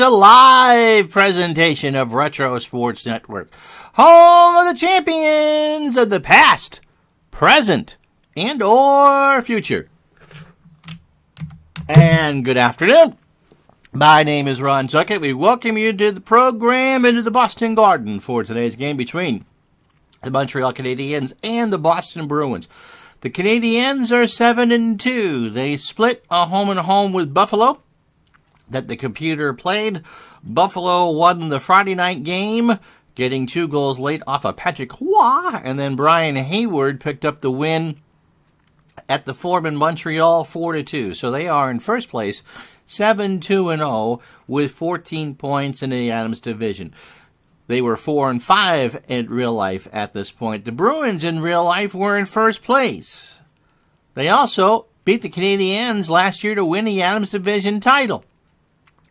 a live presentation of Retro Sports Network, home of the champions of the past, present, and or future. And good afternoon. My name is Ron Zuckett. We welcome you to the program into the Boston Garden for today's game between the Montreal Canadiens and the Boston Bruins. The Canadiens are 7-2. They split a home-and-home with Buffalo that the computer played. Buffalo won the Friday night game, getting 2 goals late off of Patrick Roy, and then Brian Hayward picked up the win at the Forum in Montreal 4-2. So they are in first place, 7-2-0 with 14 points in the Adams division. They were 4-5 in real life at this point. The Bruins in real life were in first place. They also beat the Canadiens last year to win the Adams division title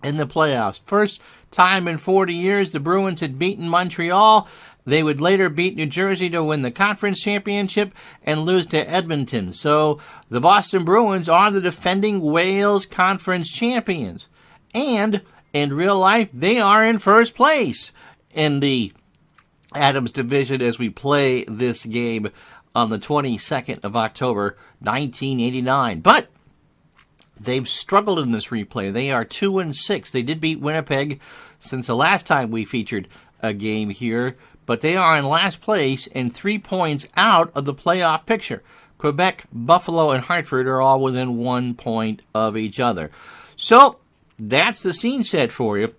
in the playoffs. First time in 40 years the Bruins had beaten Montreal. They would later beat New Jersey to win the conference championship and lose to Edmonton. So the Boston Bruins are the defending Wales Conference champions. And in real life, they are in first place in the Adams division as we play this game on the 22nd of October, 1989. But they've struggled in this replay. They are 2-6. They did beat Winnipeg since the last time we featured a game here, but they are in last place and 3 points out of the playoff picture. Quebec, Buffalo, and Hartford are all within 1 point of each other. So that's the scene set for you.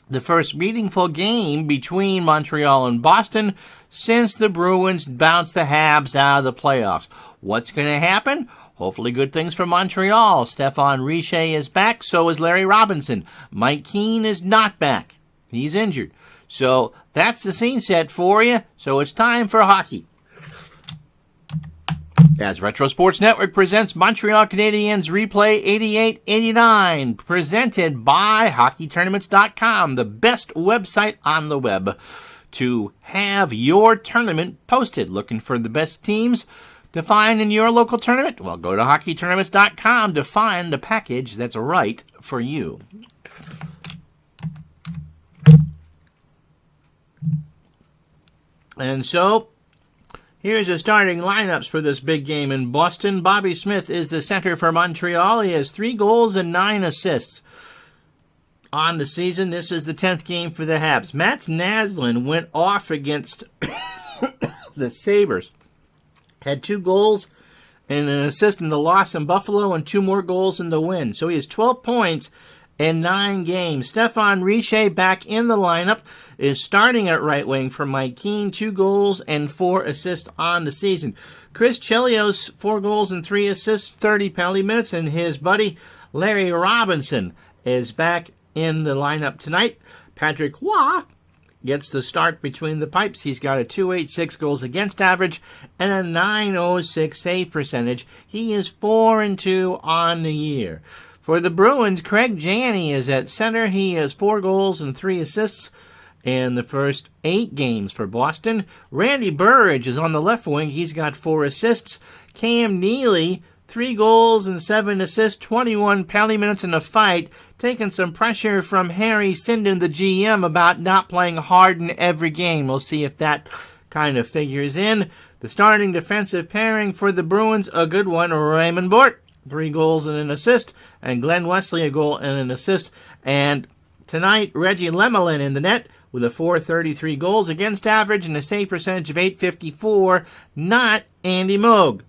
The first meaningful game between Montreal and Boston since the Bruins bounced the Habs out of the playoffs. What's going to happen? Hopefully good things for Montreal. Stéphane Richer is back, so is Larry Robinson. Mike Keane is not back. He's injured. So that's the scene set for you. So it's time for hockey. As Retro Sports Network presents Montreal Canadiens Replay 88-89, presented by HockeyTournaments.com, the best website on the web to have your tournament posted. Looking for the best teams to find in your local tournament? Well, go to HockeyTournaments.com to find the package that's right for you. And so here's the starting lineups for this big game in Boston. Bobby Smith is the center for Montreal. He has 3 goals and 9 assists on the season. This is the 10th game for the Habs. Mats Naslund went off against the Sabres. Had 2 goals and an assist in the loss in Buffalo and 2 more goals in the win. So he has 12 points in 9 games. Stéphane Richer back in the lineup is starting at right wing for Mike Keane, 2 goals and 4 assists on the season. Chris Chelios, 4 goals and 3 assists, 30 penalty minutes, and his buddy Larry Robinson is back in the lineup tonight. Patrick Roy gets the start between the pipes. He's got a .286 goals against average and a .906 save percentage. He is 4-2 on the year. For the Bruins, Craig Janney is at center. He has 4 goals and 3 assists in the first 8 games for Boston. Randy Burridge is on the left wing. He's got 4 assists. Cam Neely, 3 goals and 7 assists, 21 penalty minutes in the fight, taking some pressure from Harry Sinden, the GM, about not playing hard in every game. We'll see if that kind of figures in. The starting defensive pairing for the Bruins, a good one, Raymond Bourque, 3 goals and an assist, and Glenn Wesley, a goal and an assist. And tonight, Reggie Lemelin in the net with a .433 goals against average and a save percentage of .854, not Andy Moog.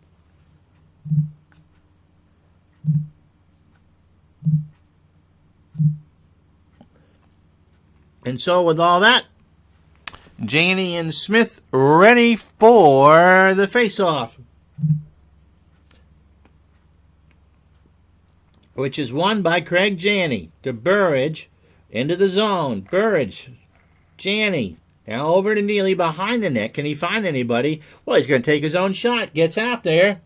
And so with all that, Janney and Smith ready for the face-off, which is won by Craig Janney to Burridge into the zone. Burridge, Janney, now over to Neely behind the net. Can he find anybody? Well, he's going to take his own shot. Gets out there.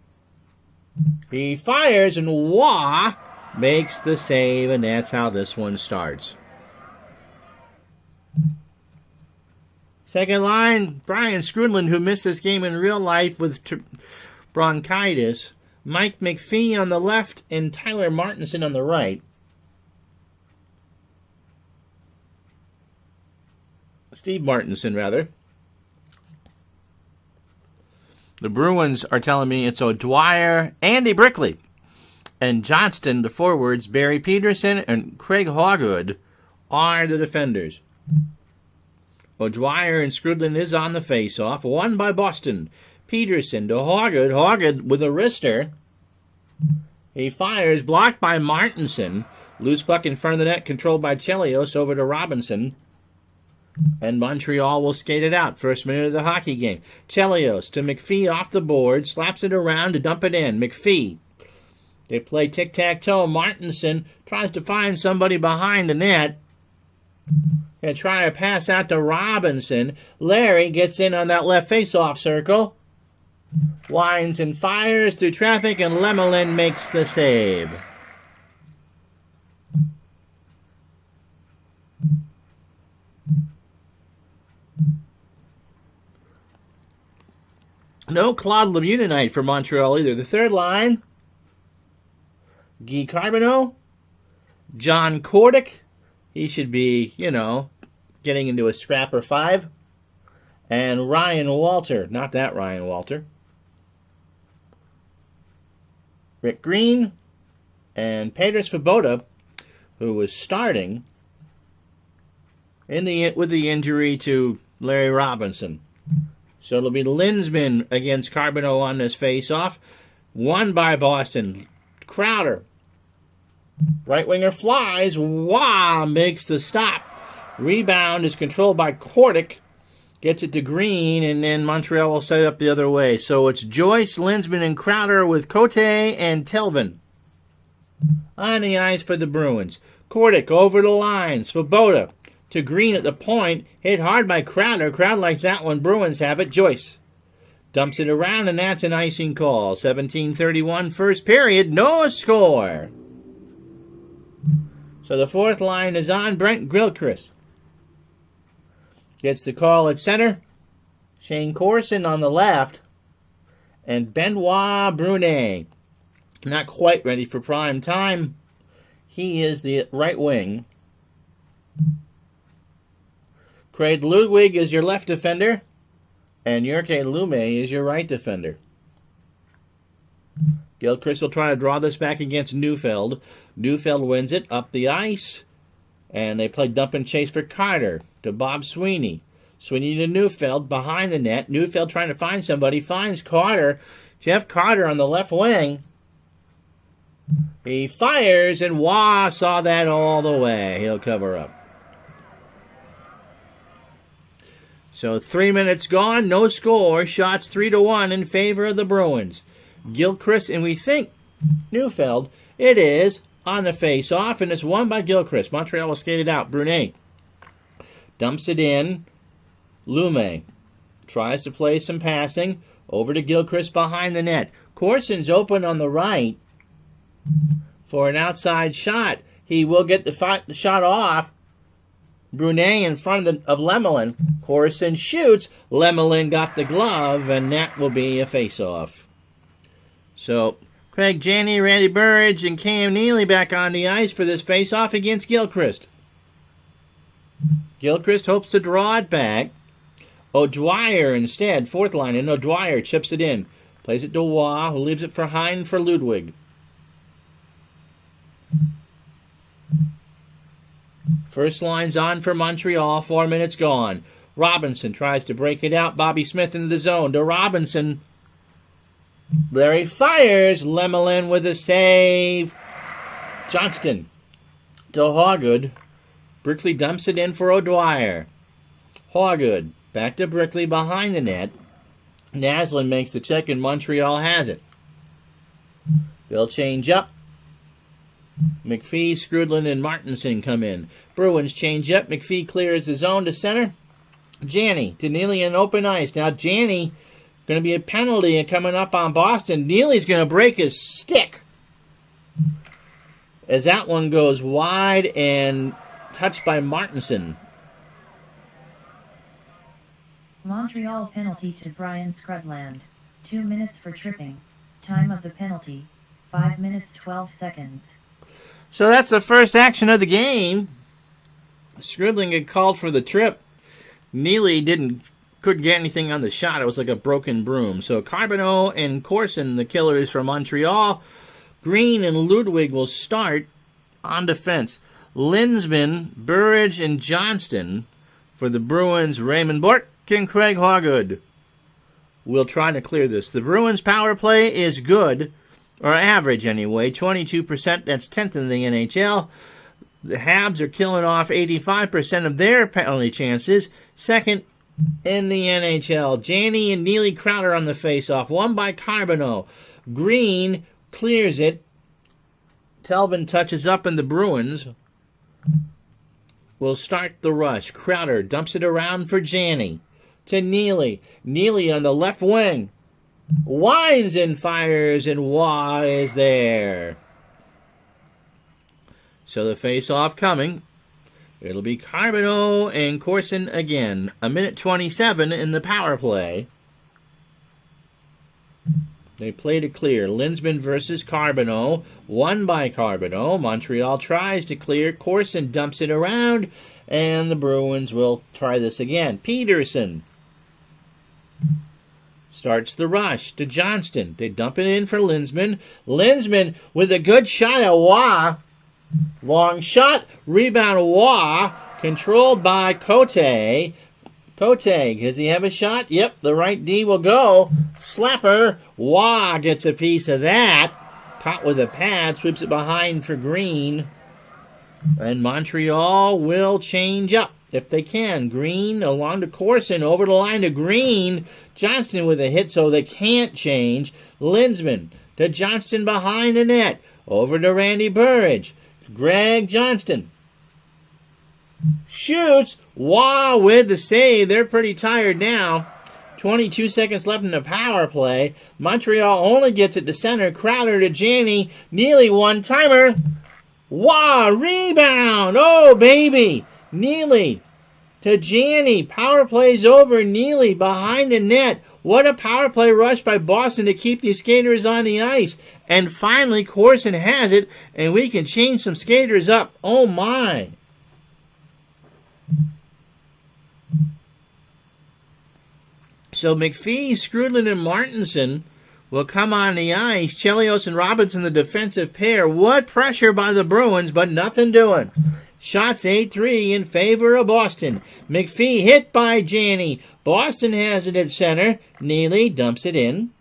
He fires, and Wah makes the save, and that's how this one starts. Second line, Brian Skrudland, who missed this game in real life with bronchitis. Mike McPhee on the left and Tyler Martinson on the right. Steve Martinson, rather. The Bruins are telling me it's O'Dwyer, Andy Brickley, and Johnston, the forwards. Barry Peterson and Craig Hawgood are the defenders. O'Dwyer and Skrudland is on the face-off. Won by Boston. Peterson to Hawgood. Hawgood with a wrister. He fires, blocked by Martinson. Loose puck in front of the net, controlled by Chelios, over to Robinson. And Montreal will skate it out. First minute of the hockey game. Chelios to McPhee off the board. Slaps it around to dump it in. McPhee. They play tic-tac-toe. Martinson tries to find somebody behind the net. And try to pass out to Robinson. Larry gets in on that left face-off circle. Winds and fires through traffic, and Lemelin makes the save. No Claude Lemieux tonight for Montreal either. The third line, Guy Carbonneau, John Kordick. He should be, getting into a scrapper 5. And Ryan Walter. Not that Ryan Walter. Rick Green and Petr Svoboda, who was starting with the injury to Larry Robinson. So it'll be Linsman against Carbonneau on this face-off. Won by Boston. Crowder. Right winger flies. Wah! Makes the stop. Rebound is controlled by Kordick. Gets it to Green, and then Montreal will set it up the other way. So it's Joyce, Linsman, and Crowder with Cote and Telvin on the ice for the Bruins. Kordick over the line. Svoboda to Green at the point. Hit hard by Crowder. Crowd likes that one. Bruins have it. Joyce dumps it around, and that's an icing call. 17:31 first period. No score. So the fourth line is on. Brent Gilchrist gets the call at center. Shane Corson on the left. And Benoit Brunet, not quite ready for prime time. He is the right wing. Craig Ludwig is your left defender. And Jurke Lume is your right defender. Gilchrist will try to draw this back against Neufeld. Neufeld wins it up the ice. And they play dump and chase for Carter to Bob Sweeney. Sweeney to Neufeld behind the net. Neufeld trying to find somebody. Finds Carter. Jeff Carter on the left wing. He fires, and Wah saw that all the way. He'll cover up. So 3 minutes gone. No score. Shots 3-1 in favor of the Bruins. Gilchrist, and we think Neufeld. It is on the face-off, and it's won by Gilchrist. Montreal will skate it out. Brunet dumps it in. Lume tries to play some passing. Over to Gilchrist behind the net. Corson's open on the right for an outside shot. He will get the shot off. Brunet in front of Lemelin. Corson shoots. Lemelin got the glove, and that will be a face-off. So Craig Janney, Randy Burridge, and Cam Neely back on the ice for this face-off against Gilchrist. Gilchrist hopes to draw it back. O'Dwyer instead, fourth line, and O'Dwyer chips it in. Plays it to Waugh, who leaves it for Hein for Ludwig. First line's on for Montreal, 4 minutes gone. Robinson tries to break it out. Bobby Smith in the zone to Robinson. Larry fires. Lemelin with a save. Johnston to Hawgood. Brickley dumps it in for O'Dwyer. Hawgood back to Brickley behind the net. Naslin makes the check, and Montreal has it. They'll change up. McPhee, Skrudland, and Martinson come in. Bruins change up. McPhee clears the zone to center. Janney to Neely in open ice. Now Janney going to be a penalty coming up on Boston. Neely's going to break his stick as that one goes wide and touched by Martinson. Montreal penalty to Brian Skrudland. 2 minutes for tripping. Time of the penalty, 5 minutes 12 seconds. So that's the first action of the game. Skrudland had called for the trip. Neely couldn't get anything on the shot. It was like a broken broom. So Carbonneau and Corson, the killers from Montreal. Green and Ludwig will start on defense. Linsman, Burridge, and Johnston for the Bruins. Raymond Bourque and Craig Hawgood will try to clear this. The Bruins' power play is good, or average anyway, 22%. That's 10th in the NHL. The Habs are killing off 85% of their penalty chances. Second in the NHL. Janney and Neely Crowder on the faceoff. One by Carbonneau. Green clears it. Telvin touches up, and the Bruins will start the rush. Crowder dumps it around for Janney. To Neely. Neely on the left wing. Winds and fires, and Waugh is there. So the face-off coming. It'll be Carbonneau and Corson again. 1:27 in the power play. They play to clear. Linsman versus Carbonneau. Won by Carbonneau. Montreal tries to clear. Corson dumps it around. And the Bruins will try this again. Peterson starts the rush to Johnston. They dump it in for Linsman. Linsman with a good shot at Waugh. Long shot. Rebound Waugh. Controlled by Cote. Cote, does he have a shot? Yep, the right D will go. Slapper. Waugh gets a piece of that. Caught with a pad. Sweeps it behind for Green. And Montreal will change up if they can. Green along to Corson. Over the line to Green. Johnston with a hit, so they can't change. Linsman to Johnston behind the net. Over to Randy Burridge. Greg Johnston shoots. Waugh with the save. They're pretty tired now. 22 seconds left in the power play. Montreal only gets it to center. Crowder to Janney. Neely one-timer. Waugh, rebound. Oh, baby. Neely to Janney. Power play's over. Neely behind the net. What a power play rush by Boston to keep these skaters on the ice. And finally, Corson has it, and we can change some skaters up. Oh, my. So McPhee, Skrudland, and Martinson will come on the ice. Chelios and Robinson, the defensive pair. What pressure by the Bruins, but nothing doing. Shots 8-3 in favor of Boston. McPhee hit by Janney. Boston has it at center. Neely dumps it in.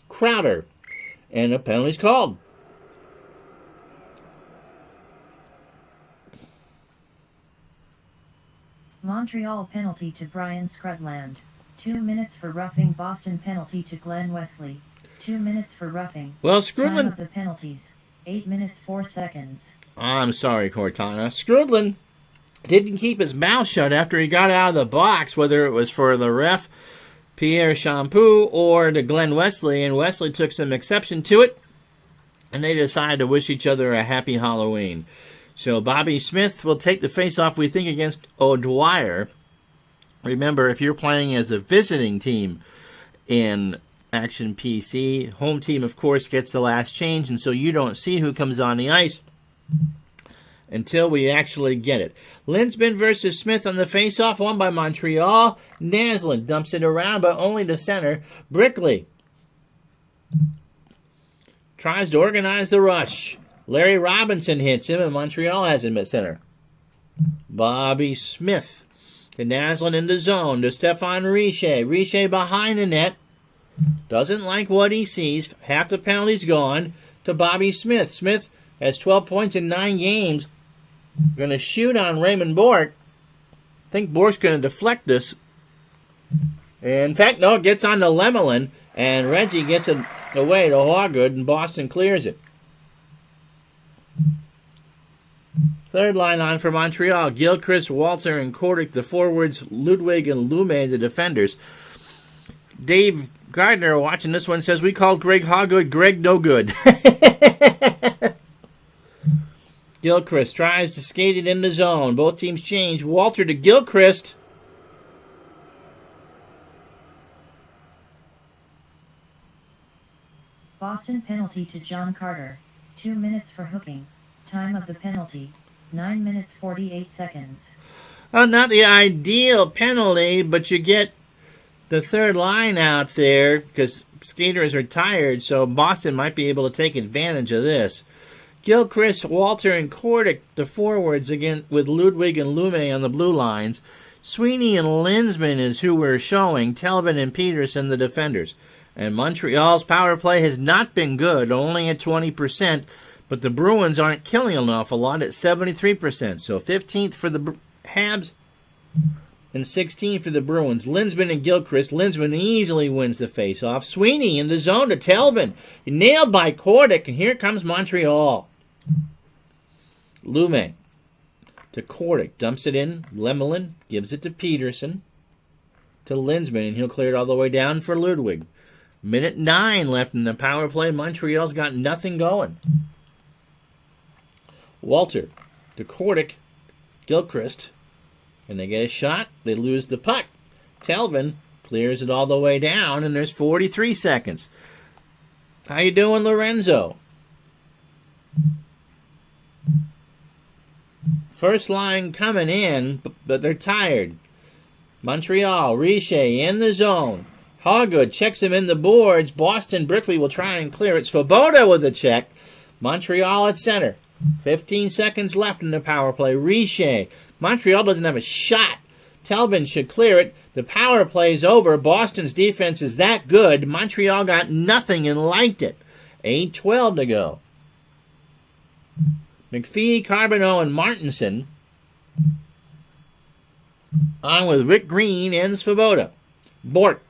Crowder. And a penalty's called. Montreal penalty to Brian Scrudland. 2 minutes for roughing. Boston penalty to Glenn Wesley. 2 minutes for roughing. Well, Time Skrudland... of the penalties. 8 minutes 4 seconds. I'm sorry, Cortana. Skrudland didn't keep his mouth shut after he got out of the box, whether it was for the ref, Pierre Champoux, or to Glenn Wesley, and Wesley took some exception to it, and they decided to wish each other a happy Halloween. So Bobby Smith will take the face-off, we think, against O'Dwyer. Remember, if you're playing as the visiting team in Action PC, home team, of course, gets the last change, and so you don't see who comes on the ice until we actually get it. Linsman versus Smith on the face-off, won by Montreal. Naslund dumps it around, but only to center. Brickley tries to organize the rush. Larry Robinson hits him, and Montreal has him at center. Bobby Smith to Naslund in the zone to Stefan Richer. Richer behind the net. Doesn't like what he sees. Half the penalty's gone to Bobby Smith. Smith has 12 points in 9 games. Going to shoot on Raymond Bourque. I think Bourque's going to deflect this. In fact, no, it gets on to Lemelin, and Reggie gets it away to Hawgood, and Boston clears it. Third line on for Montreal. Gilchrist, Walter, and Kordic, the forwards. Ludwig and Lume, the defenders. Dave Gardner, watching this one, says, we called Greg Hawgood Greg No Good. Gilchrist tries to skate it in the zone. Both teams change. Walter to Gilchrist. Boston penalty to John Carter. 2 minutes for hooking. Time of the penalty. 9 minutes 48 seconds. Well, not the ideal penalty, but you get the third line out there because skaters are tired, so Boston might be able to take advantage of this. Gilchrist, Walter, and Kordic, the forwards, again with Ludwig and Lume on the blue lines. Sweeney and Linsman is who we're showing. Telvin and Peterson, the defenders. And Montreal's power play has not been good, only at 20%, but the Bruins aren't killing an awful lot at 73%. So 15th for the Habs and 16th for the Bruins. Linsman and Gilchrist. Linsman easily wins the faceoff. Sweeney in the zone to Telvin. Nailed by Kordic, and here comes Montreal. Lume to Kordic. Dumps it in. Lemelin gives it to Peterson. To Linsman, and he'll clear it all the way down for Ludwig. Minute 9 left in the power play. Montreal's got nothing going. Walter to Kordic. Gilchrist. And they get a shot. They lose the puck. Telvin clears it all the way down, and there's 43 seconds. How you doing, Lorenzo? First line coming in, but they're tired. Montreal, Riche in the zone. Hoggood checks him in the boards. Boston, Brickley will try and clear it. Svoboda with a check. Montreal at center. 15 seconds left in the power play. Riche. Montreal doesn't have a shot. Telvin should clear it. The power play's over. Boston's defense is that good. Montreal got nothing and liked it. 8:12 to go. McPhee, Carbonneau, and Martinson on with Rick Green and Svoboda. Bork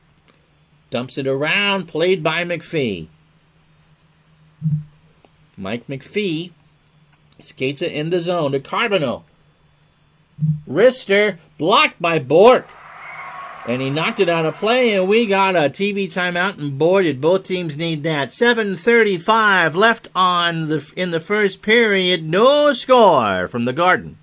dumps it around, played by McPhee. Mike McPhee skates it in the zone to Carbonneau. Wrister blocked by Bork. And he knocked it out of play, and we got a TV timeout, and boy, did both teams need that. 7:35 left in the first period. No score from the Garden.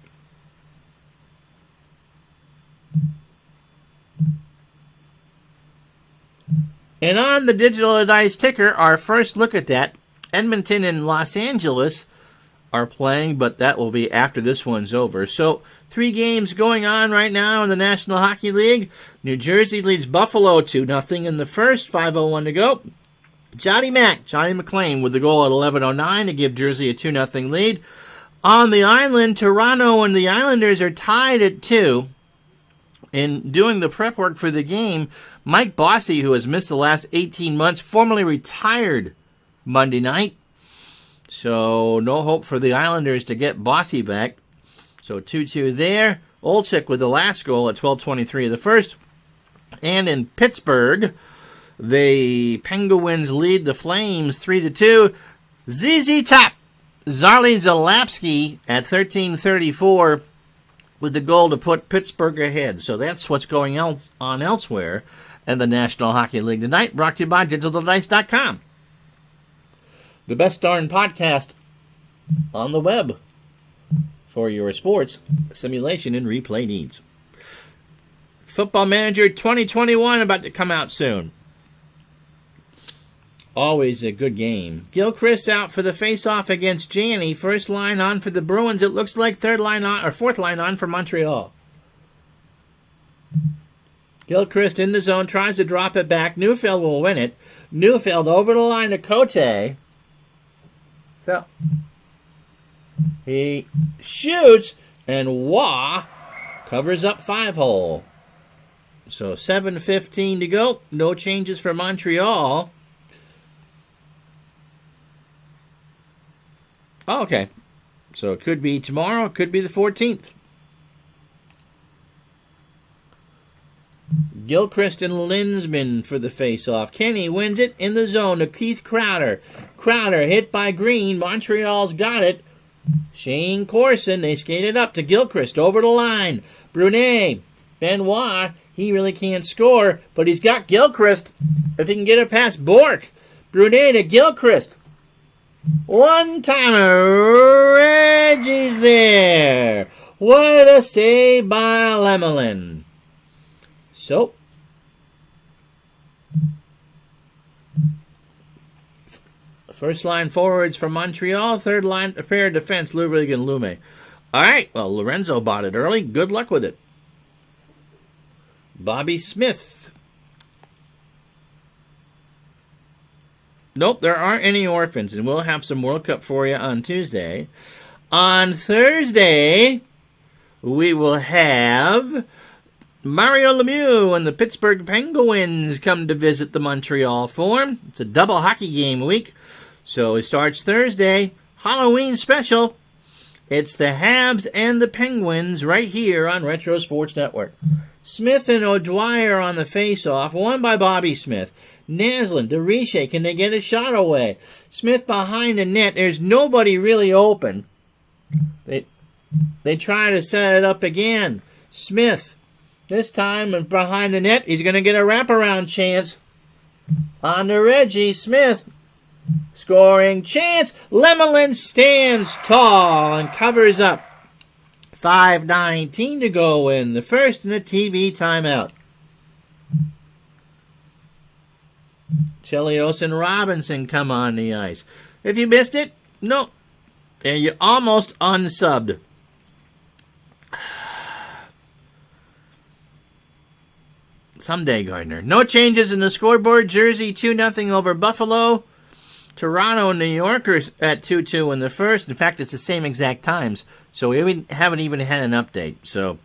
And on the Digital Dice ticker, our first look at that, Edmonton and Los Angeles are playing, but that will be after this one's over. So 3 games going on right now in the National Hockey League. New Jersey leads Buffalo 2-0 in the first, 5:01 to go. Johnny McLean with the goal at 11:09 to give Jersey a 2-0 lead. On the island, Toronto and the Islanders are tied at 2. In doing the prep work for the game, Mike Bossy, who has missed the last 18 months, formally retired Monday night. So no hope for the Islanders to get Bossy back. So 2-2 there. Olczyk with the last goal at 12:23 of the first. And in Pittsburgh, the Penguins lead the Flames 3-2. ZZ Top, Zarli Zalapski at 13:34 with the goal to put Pittsburgh ahead. So that's what's going on elsewhere in the National Hockey League tonight. Brought to you by DigitalDice.com. The best darn podcast on the web for your sports simulation and replay needs. Football Manager 2021 about to come out soon. Always a good game. Gilchrist out for the face-off against Janney. First line on for the Bruins. It looks like fourth line on for Montreal. Gilchrist in the zone, tries to drop it back. Neufeld will win it. Neufeld over the line to Cote. So he shoots, and Waugh covers up 5-hole. So 7:15 to go. No changes for Montreal. Oh, okay. So it could be tomorrow. It could be the 14th. Gilchrist and Linsman for the face-off. Kenny wins it in the zone to Keith Crowder. Crowder hit by Green. Montreal's got it. Shane Corson, they skated up to Gilchrist over the line. Brunet, Benoit, he really can't score, but he's got Gilchrist if he can get it past Bork. Brunet to Gilchrist. One-timer, Reggie's there. What a save by Lemelin. So, first line forwards from Montreal, third line pair of defense, Ludwig and Lume. All right, well, Lorenzo bought it early. Good luck with it. Bobby Smith. Nope, there aren't any orphans, and we'll have some World Cup for you on Tuesday. On Thursday, we will have Mario Lemieux and the Pittsburgh Penguins come to visit the Montreal Forum. It's a double hockey game week, so it starts Thursday. Halloween special. It's the Habs and the Penguins right here on Retro Sports Network. Smith and O'Dwyer on the face-off, won by Bobby Smith. Naslund, DeRiche, can they get a shot away? Smith behind the net. There's nobody really open. They try to set it up again. Smith, this time behind the net, he's going to get a wraparound chance. On to Reggie Smith. Scoring chance. Lemelin stands tall and covers up. 5:19 to go in the first in the TV timeout. Chelios and Robinson come on the ice. If you missed it, no. And you're almost unsubbed. Someday, Gardner. No changes in the scoreboard. Jersey 2-0 over Buffalo. Toronto and New York are at 2-2 in the first. In fact, it's the same exact times. So we haven't even had an update. So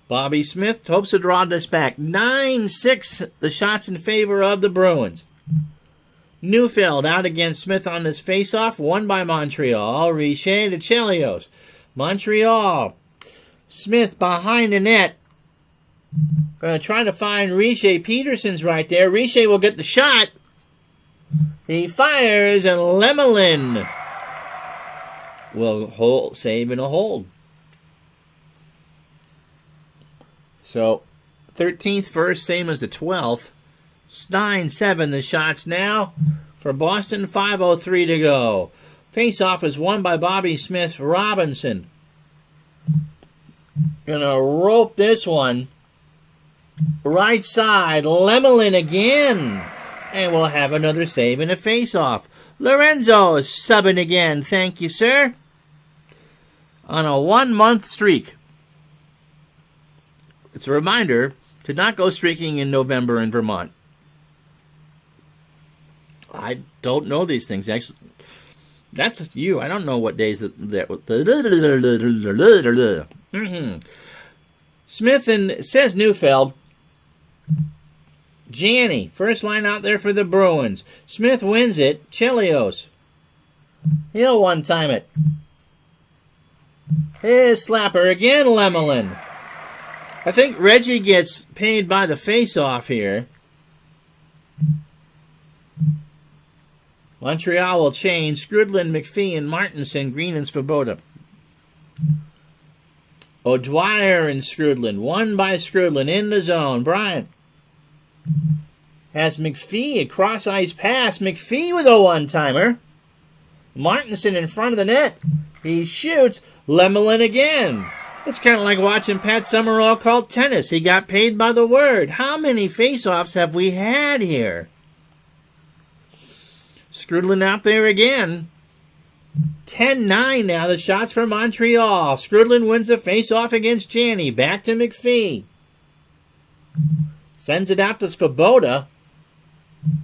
Bobby Smith hopes to draw this back. 9-6, the shots in favor of the Bruins. Neufeld out against Smith on this faceoff, won by Montreal. Richer to Chelios. Montreal. Smith behind the net. Going to try to find Richer. Peterson's right there. Richer will get the shot. He fires, and Lemelin will save and a hold. So, 13th first, same as the 12th. 9-7 the shots now for Boston. 5:03 to go. Face-off is won by Bobby Smith. Robinson gonna rope this one. Right side, Lemelin again. And we'll have another save and a face-off. Lorenzo is subbing again. Thank you, sir. On a 1-month streak. It's a reminder to not go streaking in November in Vermont. I don't know these things. Actually, that's you. I don't know what days that. Smith and says Neufeld. Janney, first line out there for the Bruins. Smith wins it. Chelios. He'll one-time it. His slapper again, Lemelin. I think Reggie gets paid by the face-off here. Montreal will change. Skrudlin, McPhee, and Martinson. Green and Svoboda. O'Dwyer and Skrudlin. Won by Skrudlin in the zone. Bryant has McPhee, a cross-ice pass. McPhee with a one-timer. Martinson in front of the net. He shoots. Lemelin again. It's kind of like watching Pat Summerall call tennis. He got paid by the word. How many face-offs have we had here? Skrudlin out there again. 10-9 now. The shots for Montreal. Skrudlin wins the face-off against Janney. Back to McPhee. Sends it out to Svoboda.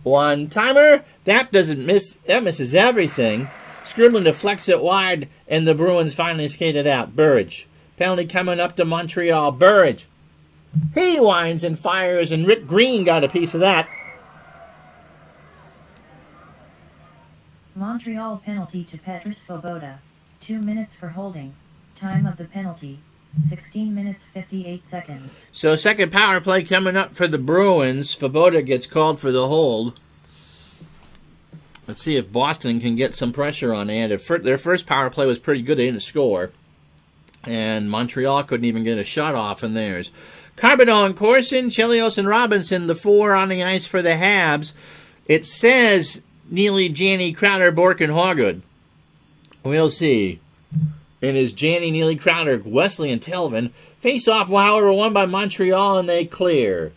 One-timer. That doesn't miss. That misses everything. Skrudlin deflects it wide, and the Bruins finally skated out. Burridge. Penalty coming up to Montreal. Burridge. He winds and fires, and Rick Green got a piece of that. Montreal penalty to Petr Svoboda. 2 minutes for holding. Time of the penalty, 16 minutes 58 seconds. So second power play coming up for the Bruins. Svoboda gets called for the hold. Let's see if Boston can get some pressure on it. Their first power play was pretty good. They didn't score. And Montreal couldn't even get a shot off in theirs. Carbonneau and Corson, Chelios and Robinson, the four on the ice for the Habs. It says Neely, Janney, Crowder, Bork, and Hawgood. We'll see. It is Janney, Neely, Crowder, Wesley, and Telvin. Face-off, however, won by Montreal, and they clear.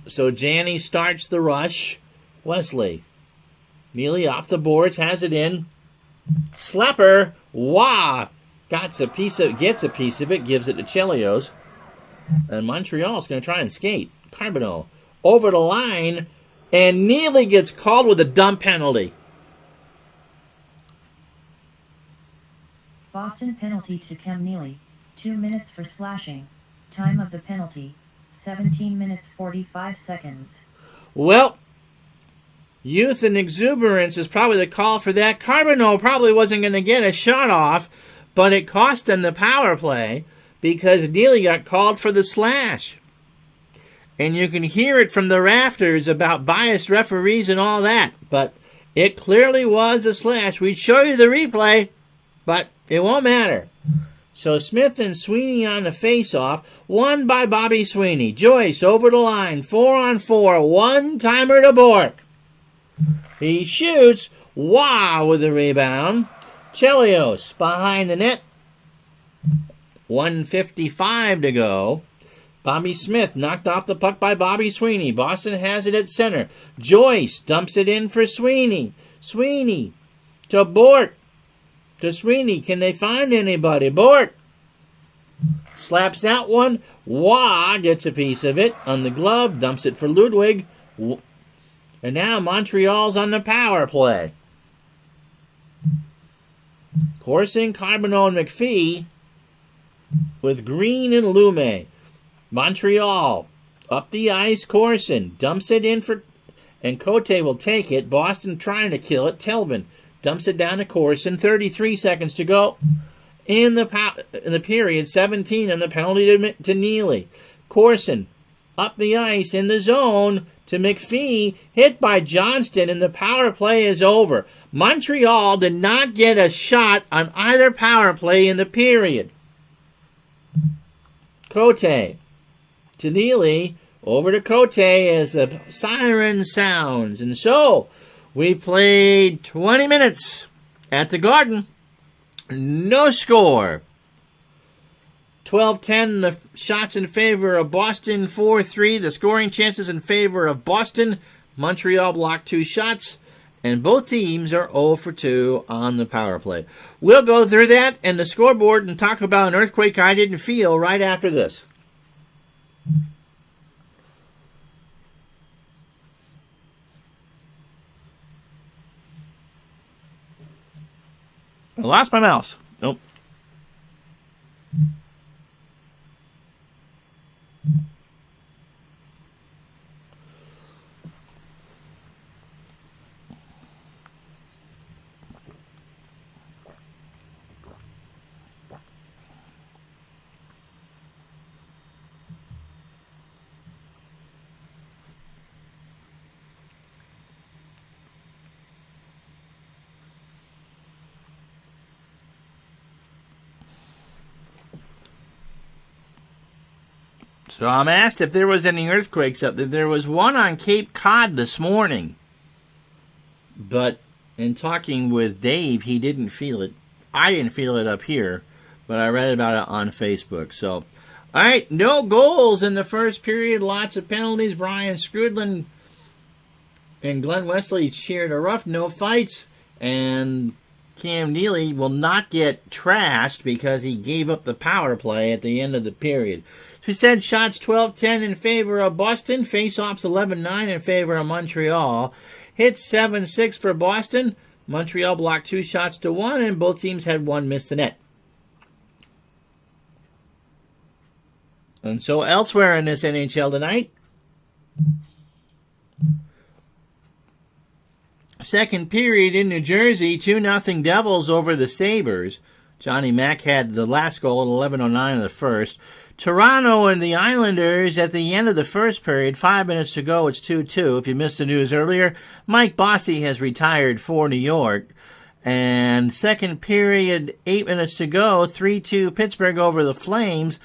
So Janney starts the rush. Wesley. Neely off the boards, has it in. Slapper. Wah! gets a piece of it, gives it to Chelios, and Montreal's going to try and skate. Carbonneau over the line, and Neely gets called with a dump penalty. Boston penalty to Cam Neely, 2 minutes for slashing. Time of the penalty, 17 minutes 45 seconds. Well, youth and exuberance is probably the call for that. Carbonneau probably wasn't going to get a shot off, but it cost him the power play because Neely got called for the slash. And you can hear it from the rafters about biased referees and all that, but it clearly was a slash. We'd show you the replay, but it won't matter. So Smith and Sweeney on the face-off, won by Bobby Sweeney. Joyce over the line, 4-on-4, one-timer to Bork. He shoots, wow, with the rebound. Chelios behind the net, 1:55 to go. Bobby Smith knocked off the puck by Bobby Sweeney. Boston has it at center. Joyce dumps it in for Sweeney. Sweeney to Bork. To Sweeney. Can they find anybody? Bork slaps that one. Wah gets a piece of it on the glove. Dumps it for Ludwig. And now Montreal's on the power play. Corson, Carbonneau, and McPhee with Green and Lume. Montreal up the ice. Corson dumps it in for, and Cote will take it. Boston trying to kill it. Telvin dumps it down to Corson. 33 seconds to go in the period. 17 and the penalty to Neely. Corson up the ice in the zone to McPhee, hit by Johnston, and the power play is over. Montreal did not get a shot on either power play in the period. Cote to Neely, over to Cote as the siren sounds. And so, we've played 20 minutes at the Garden. No score. 12-10, the shots in favor of Boston, 4-3. The scoring chances in favor of Boston. Montreal blocked 2 shots, and both teams are 0 for 2 on the power play. We'll go through that and the scoreboard and talk about an earthquake I didn't feel right after this. I lost my mouse. Nope. So I'm asked if there was any earthquakes up there. There was one on Cape Cod this morning. But in talking with Dave, he didn't feel it. I didn't feel it up here, but I read about it on Facebook. So, all right, no goals in the first period. Lots of penalties. Brian Scrudlin and Glenn Wesley shared a rough. No fights. And Cam Neely will not get trashed because he gave up the power play at the end of the period. We said shots 12-10 in favor of Boston. Face-offs 11-9 in favor of Montreal. Hits 7-6 for Boston. Montreal blocked 2 shots to 1, and both teams had 1 miss the net. And so elsewhere in this NHL tonight, second period in New Jersey, 2-0 Devils over the Sabres. Johnny Mack had the last goal at 11:09 of the first. Toronto and the Islanders at the end of the first period, 5 minutes to go, it's 2-2. If you missed the news earlier, Mike Bossy has retired for New York. And second period, 8 minutes to go, 3-2 Pittsburgh over the Flames.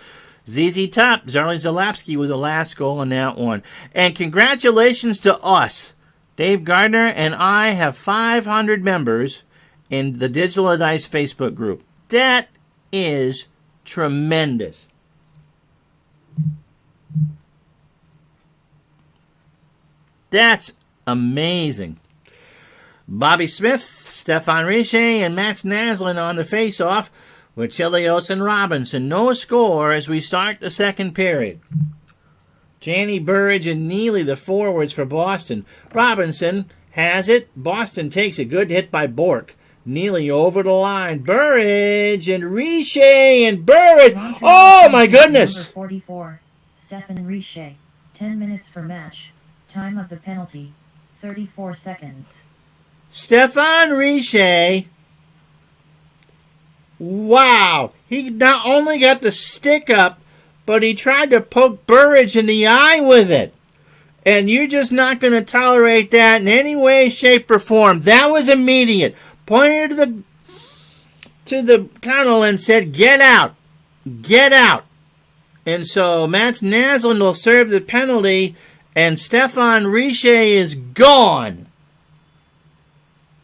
ZZ Top, Zarley Zalapski with the last goal in that one. And congratulations to us. Dave Gardner and I have 500 members in the Digital Dice Facebook group. That is tremendous. That's amazing. Bobby Smith, Stefan Richer, and Max Naslin on the face-off with Chelios and Robinson. No score as we start the second period. Janney, Burridge, and Neely, the forwards for Boston. Robinson has it. Boston takes a good hit by Bork. Neely over the line. Burridge and Richer and Burridge. Oh, my goodness. Number 44, Stephen Richer. 10 minutes for match. Time of the penalty, 34 seconds. Stephen Richer. Wow. He not only got the stick up, but he tried to poke Burridge in the eye with it. And you're just not going to tolerate that in any way, shape, or form. That was immediate. Pointed to the tunnel and said, "Get out. Get out." And so Mats Naslund will serve the penalty, and Stefan Richer is gone.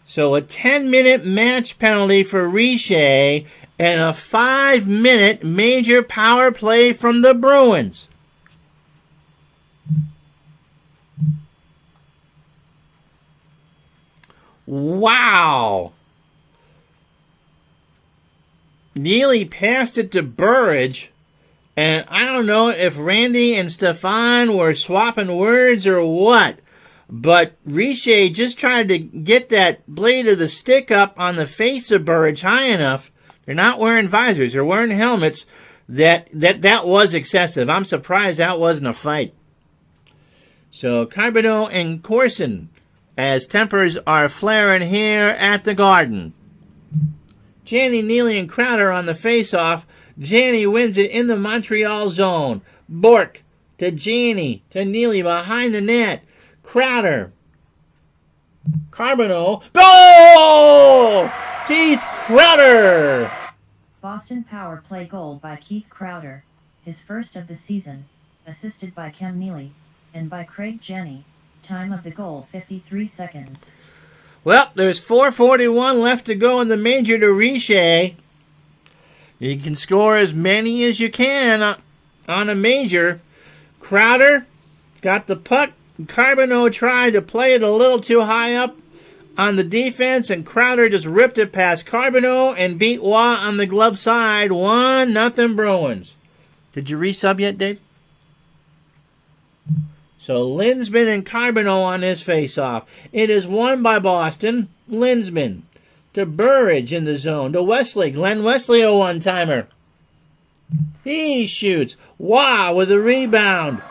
So a 10-minute match penalty for Richer and a 5-minute major power play from the Bruins. Wow. Neely passed it to Burridge, and I don't know if Randy and Stefan were swapping words or what, but Richer just tried to get that blade of the stick up on the face of Burridge high enough. They're not wearing visors. They're wearing helmets. That was excessive. I'm surprised that wasn't a fight. So Carbonneau and Corson, as tempers are flaring here at the Garden. Janney, Neely, and Crowder on the face-off. Janney wins it in the Montreal zone. Bork to Janney, to Neely behind the net. Crowder. Carbonneau. Goal! Keith Crowder! Boston power play goal by Keith Crowder, his first of the season, assisted by Cam Neely, and by Craig Janney. Time of the goal, 53 seconds. Well, there's 4:41 left to go in the major to Richer. You can score as many as you can on a major. Crowder got the puck. Carbonneau tried to play it a little too high up on the defense, and Crowder just ripped it past Carbonneau and beat Waugh on the glove side. 1-0 Bruins. Did you resub yet, Dave? So Linsman and Carbonneau on his face-off. It is won by Boston. Linsman to Burridge in the zone. To Wesley. Glenn Wesley, a one-timer. He shoots. Waugh with a rebound.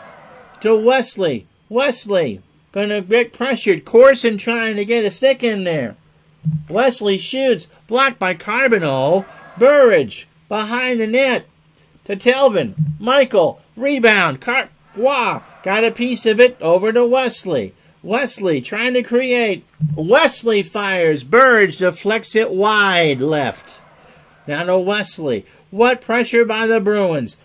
To Wesley. Wesley going to get pressured. Corson trying to get a stick in there. Wesley shoots. Blocked by Carbonneau. Burridge behind the net. To Telvin. Michael. Rebound. Waugh got a piece of it over to Wesley. Wesley trying to create. Wesley fires. Burridge deflects it wide left. Now to Wesley. What pressure by the Bruins.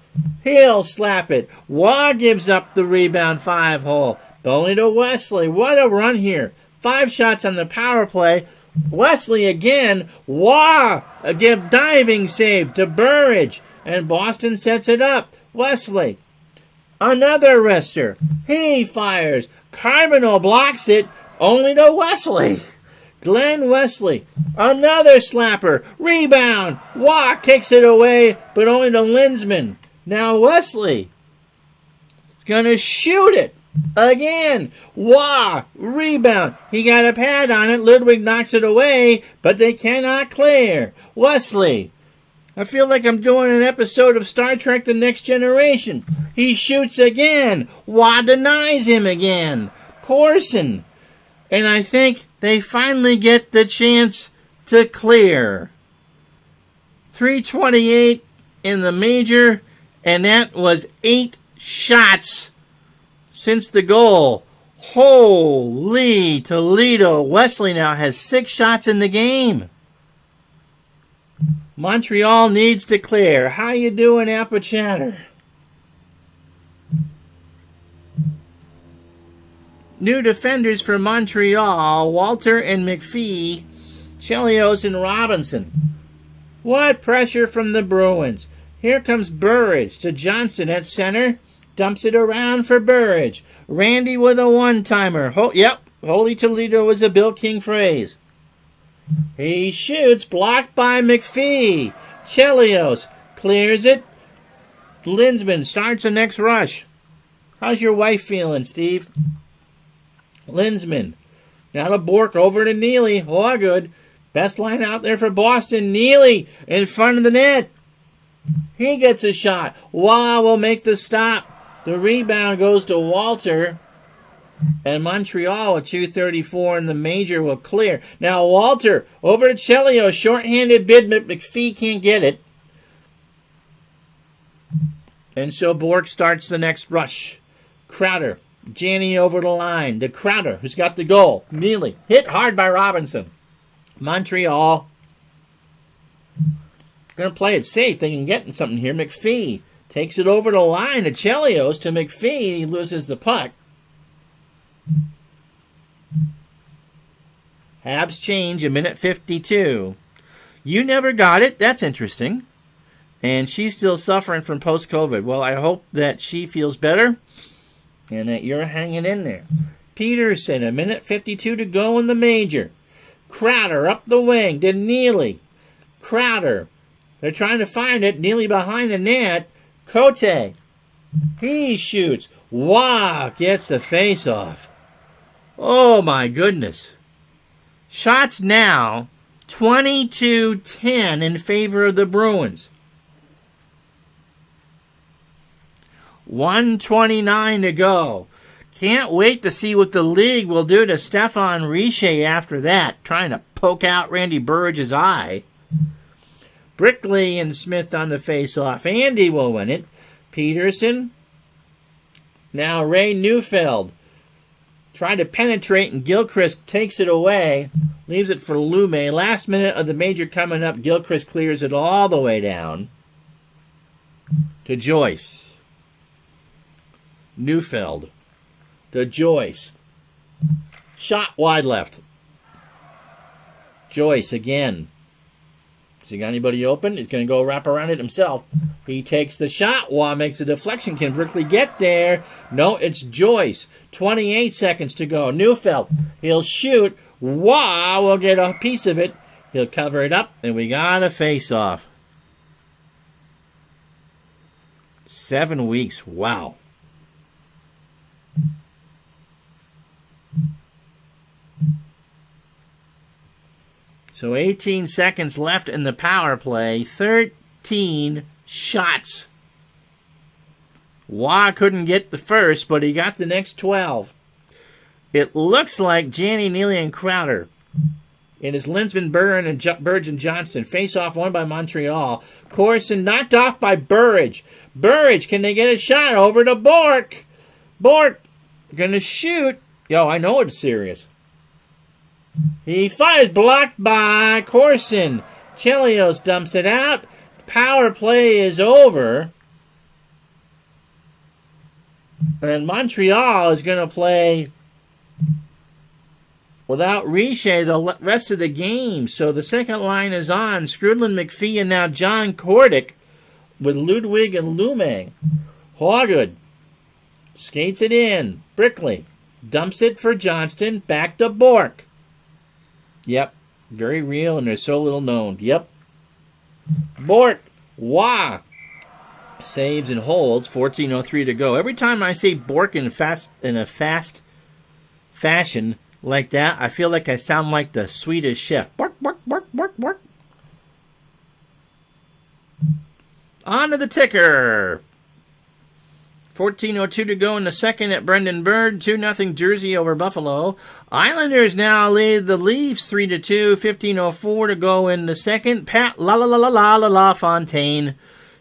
He'll slap it. Waugh gives up the rebound 5-hole. Only to Wesley. What a run here. 5 shots on the power play. Wesley again. Waugh again, diving save to Burridge. And Boston sets it up. Wesley. Another wrister. He fires. Carbonneau blocks it. Only to Wesley. Glenn Wesley. Another slapper. Rebound. Waugh kicks it away, but only to Linsman. Now Wesley is going to shoot it. Again. Waugh. Rebound. He got a pad on it. Ludwig knocks it away, but they cannot clear. Wesley. I feel like I'm doing an episode of Star Trek The Next Generation. He shoots again. Waugh denies him again. Corson. And I think they finally get the chance to clear. 3:28 in the major, and that was 8 shots since the goal. Holy Toledo. Wesley now has 6 shots in the game. Montreal needs to clear. How you doing, Apple Chatter? New defenders for Montreal, Walter and McPhee, Chelios and Robinson. What pressure from the Bruins. Here comes Burridge to Johnson at center. Dumps it around for Burridge. Randy with a one-timer. Holy Toledo is a Bill King phrase. He shoots, blocked by McPhee. Chelios clears it. Linsman starts the next rush. How's your wife feeling, Steve? Linsman. Now to Bork, over to Neely. Oh, good. Best line out there for Boston. Neely in front of the net. He gets a shot. Wow will make the stop. The rebound goes to Walter. And Montreal with 2:34 in the major will clear. Now Walter over to Chelios. Short-handed bid, but McPhee can't get it. And so Bork starts the next rush. Crowder. Janney over the line. To Crowder, who's got the goal. Neely. Hit hard by Robinson. Montreal. Going to play it safe. They can get something here. McPhee takes it over the line to Chelios. To McPhee. He loses the puck. Habs change a minute 52. You never got it. That's interesting. And she's still suffering from post-COVID. Well, I hope that she feels better and that you're hanging in there. Peterson, a minute 52 to go in the major. Crowder up the wing to Neely. Crowder. They're trying to find it. Neely behind the net. Cote. He shoots. Wow, gets the face off. Oh, my goodness. Shots now 22-10 in favor of the Bruins. 1:29 to go. Can't wait to see what the league will do to Stefan Richer after that, trying to poke out Randy Burridge's eye. Brickley and Smith on the face-off. Andy will win it. Peterson. Now Ray Neufeld. Trying to penetrate, and Gilchrist takes it away. Leaves it for Lume. Last minute of the major coming up. Gilchrist clears it all the way down to Joyce. Neufeld to Joyce. Shot wide left. Joyce again. Has he got anybody open? He's going to go wrap around it himself. He takes the shot. Waugh makes a deflection. Can Brickley get there? No, it's Joyce. 28 seconds to go. Neufeld. He'll shoot. Waugh will get a piece of it. He'll cover it up, and we got a face-off. 7 weeks. Wow. So 18 seconds left in the power play. 13 shots. Waugh couldn't get the first, but he got the next 12. It looks like Janney, Neely, and Crowder. It is Linsman, Burridge, and Johnston. Face-off won by Montreal. Corson knocked off by Burridge. Burridge, can they get a shot over to Bork? Bork, gonna shoot. Yo, I know it's serious. He fires, blocked by Corson. Chelios dumps it out. Power play is over. And Montreal is going to play without Richer the rest of the game. So the second line is on. Skrudland, McPhee, and now John Kordick with Ludwig and Lume. Hawgood skates it in. Brickley dumps it for Johnston. Back to Bork. Yep, very real, and they're so little known. Yep. Bork, Waugh, saves and holds. 14:03 to go. Every time I say Bork in a fast fashion like that, I feel like I sound like the Swedish chef. Bork, bork, bork, bork, bork. On to the ticker. 14:02 to go in the second at Brendan Bird. 2-0 Jersey over Buffalo. Islanders now lead the Leafs 3-2. 15:04 to go in the second. Pat LaFontaine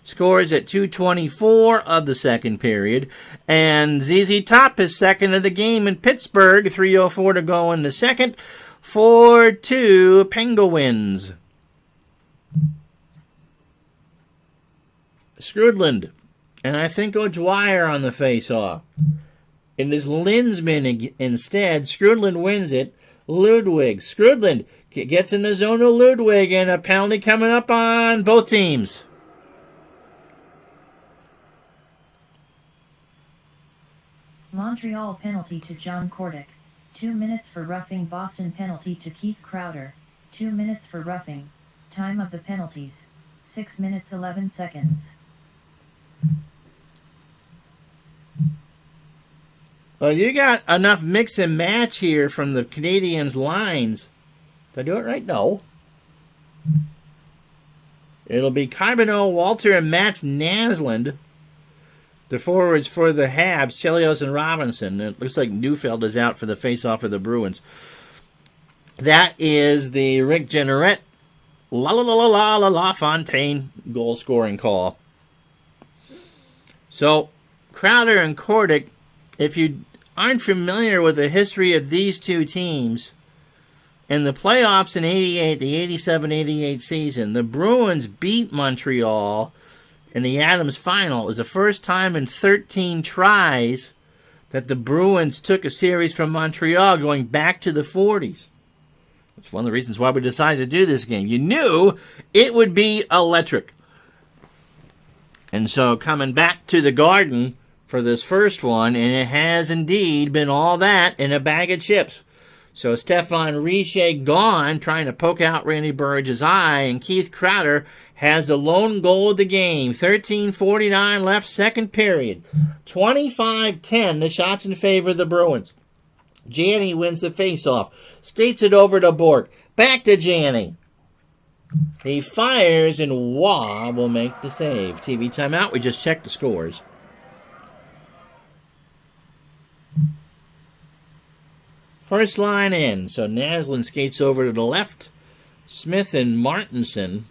scores at 2:24 of the second period. And ZZ Top is second of the game in Pittsburgh. 3:04 to go in the second. 4-2 Penguins. Skrudland. And I think O'Dwyer on the face-off. It is Linsman instead. Skrudland wins it. Ludwig. Skrudland gets in the zone of Ludwig, and a penalty coming up on both teams. Montreal penalty to John Kordick. 2 minutes for roughing. Boston penalty to Keith Crowder. 2 minutes for roughing. Time of the penalties, 6 minutes 11 seconds. Well, you got enough mix and match here from the Canadiens' lines. Did I do it right? No. It'll be Carbonneau, Walter, and Mats Naslund. The forwards for the Habs, Chelios and Robinson. It looks like Neufeld is out for the face-off of the Bruins. That is the Rick Jeanneret, La Fontaine goal-scoring call. So, Crowder and Kordic, if you aren't familiar with the history of these two teams, in the playoffs in 88, the 87-88 season, the Bruins beat Montreal in the Adams final. It was the first time in 13 tries that the Bruins took a series from Montreal going back to the 40s. That's one of the reasons why we decided to do this game. You knew it would be electric. And so coming back to the Garden for this first one, and it has indeed been all that in a bag of chips. So Stéphane Richer gone, trying to poke out Randy Burridge's eye, and Keith Crowder has the lone goal of the game. 13:49 left, second period. 25-10, the shots in favor of the Bruins. Janney wins the faceoff, skates it over to Bork. Back to Janney. He fires, and Waugh will make the save. TV timeout. We just checked the scores. First line in. So Naslund skates over to the left. Smith and Martinson.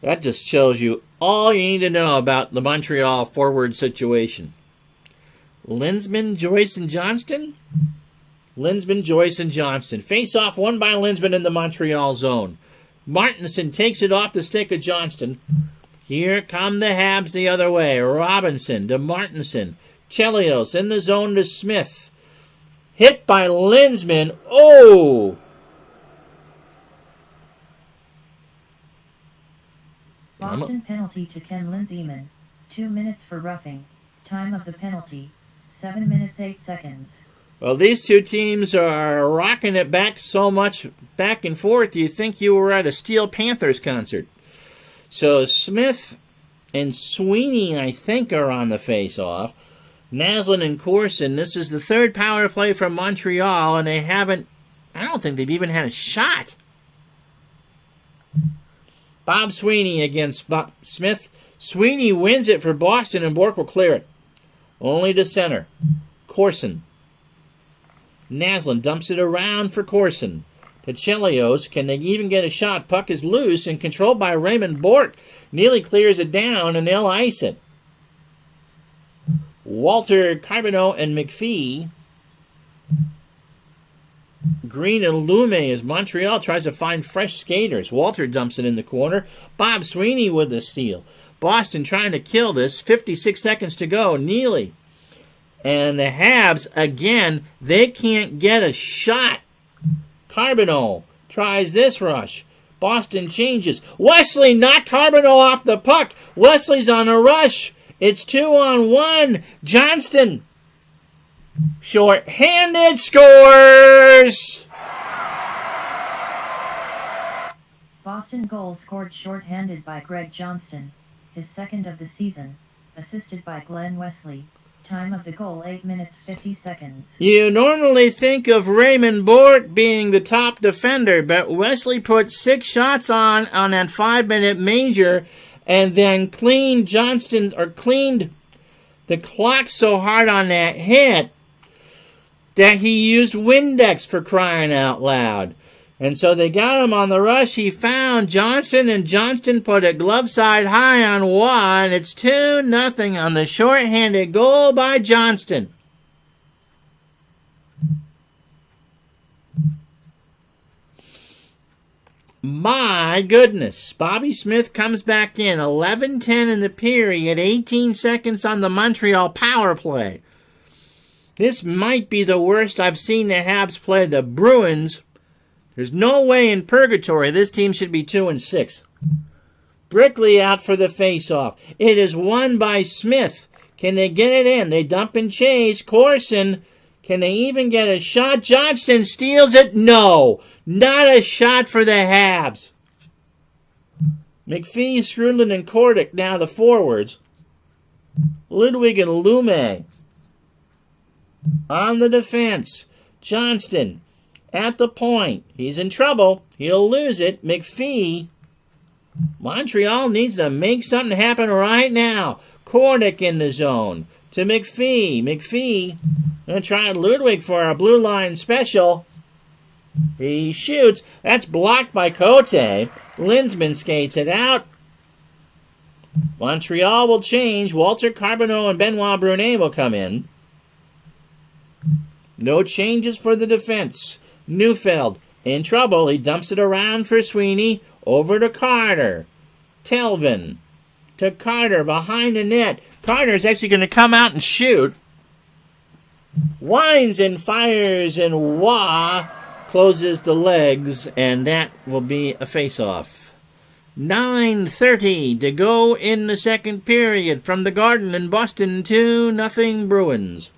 That just shows you all you need to know about the Montreal forward situation. Linsman, Joyce, and Johnston? Linsman, Joyce, and Johnston. Face-off won by Linsman in the Montreal zone. Martinson takes it off the stick of Johnston. Here come the Habs the other way. Robinson to Martinson. Chelios in the zone to Smith. Hit by Linsman. Oh! Boston penalty to Ken Lindseyman. 2 minutes for roughing. Time of the penalty, 7 minutes 8 seconds. Well, these two teams are rocking it back so much back and forth, you think you were at a Steel Panthers concert. So Smith and Sweeney, I think, are on the face-off. Naslund and Corson, this is the third power play from Montreal, and I don't think they've even had a shot. Bob Sweeney against Bob Smith. Sweeney wins it for Boston, and Bork will clear it. Only to center. Corson. Naslund dumps it around for Corson. To Chelios. Can they even get a shot? Puck is loose and controlled by Raymond Bork. Nearly clears it down, and they'll ice it. Walter, Carbonneau, and McPhee. Green and Lume as Montreal tries to find fresh skaters. Walter dumps it in the corner. Bob Sweeney with the steal. Boston trying to kill this. 56 seconds to go. Neely. And the Habs, again, they can't get a shot. Carbonneau tries this rush. Boston changes. Wesley knocked Carbonneau off the puck. Wesley's on a rush. It's 2-on-1. Johnston. Short-handed scores. Boston goal scored short-handed by Greg Johnston, his second of the season, assisted by Glenn Wesley. Time of the goal 8 minutes 50 seconds. You normally think of Raymond Bork being the top defender, but Wesley put 6 shots on that 5-minute major, and then cleaned the clock so hard on that hit that he used Windex, for crying out loud. And so they got him on the rush. He found Johnson, and Johnston put a glove side high on Waugh, and it's 2-0 on the shorthanded goal by Johnston. My goodness. Bobby Smith comes back in. 11-10 in the period. 18 seconds on the Montreal power play. This might be the worst I've seen the Habs play the Bruins. There's no way in purgatory this team should be 2-6. Brickley out for the faceoff. It is won by Smith. Can they get it in? They dump and chase. Corson. Can they even get a shot? Johnston steals it. No. Not a shot for the Habs. McPhee, Skrudland, and Kordic now the forwards. Ludwig and Lume on the defense. Johnston at the point. He's in trouble. He'll lose it. McPhee. Montreal needs to make something happen right now. Kordic in the zone to McPhee. McPhee going to try Ludwig for a blue line special. He shoots. That's blocked by Cote. Linsman skates it out. Montreal will change. Walter Carbonneau and Benoit Brunet will come in. No changes for the defense. Neufeld in trouble. He dumps it around for Sweeney. Over to Carter. Telvin to Carter behind the net. Carter's actually going to come out and shoot. Winds and fires, and Wah closes the legs, and that will be a face-off. 9:30 to go in the second period from the Garden in Boston. 2-0 Bruins.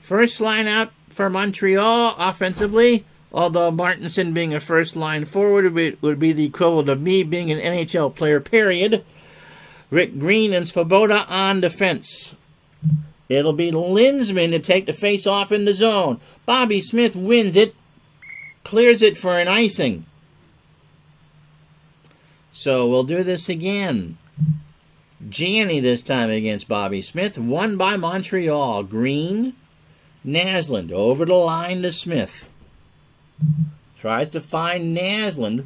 First line out for Montreal offensively, although Martinson being a first line forward would be the equivalent of me being an NHL player, period. Rick Green and Svoboda on defense. It'll be Linsman to take the face off in the zone. Bobby Smith wins it, clears it for an icing. So we'll do this again. Janney this time against Bobby Smith, won by Montreal. Green, Naslund over the line to Smith. Tries to find Naslund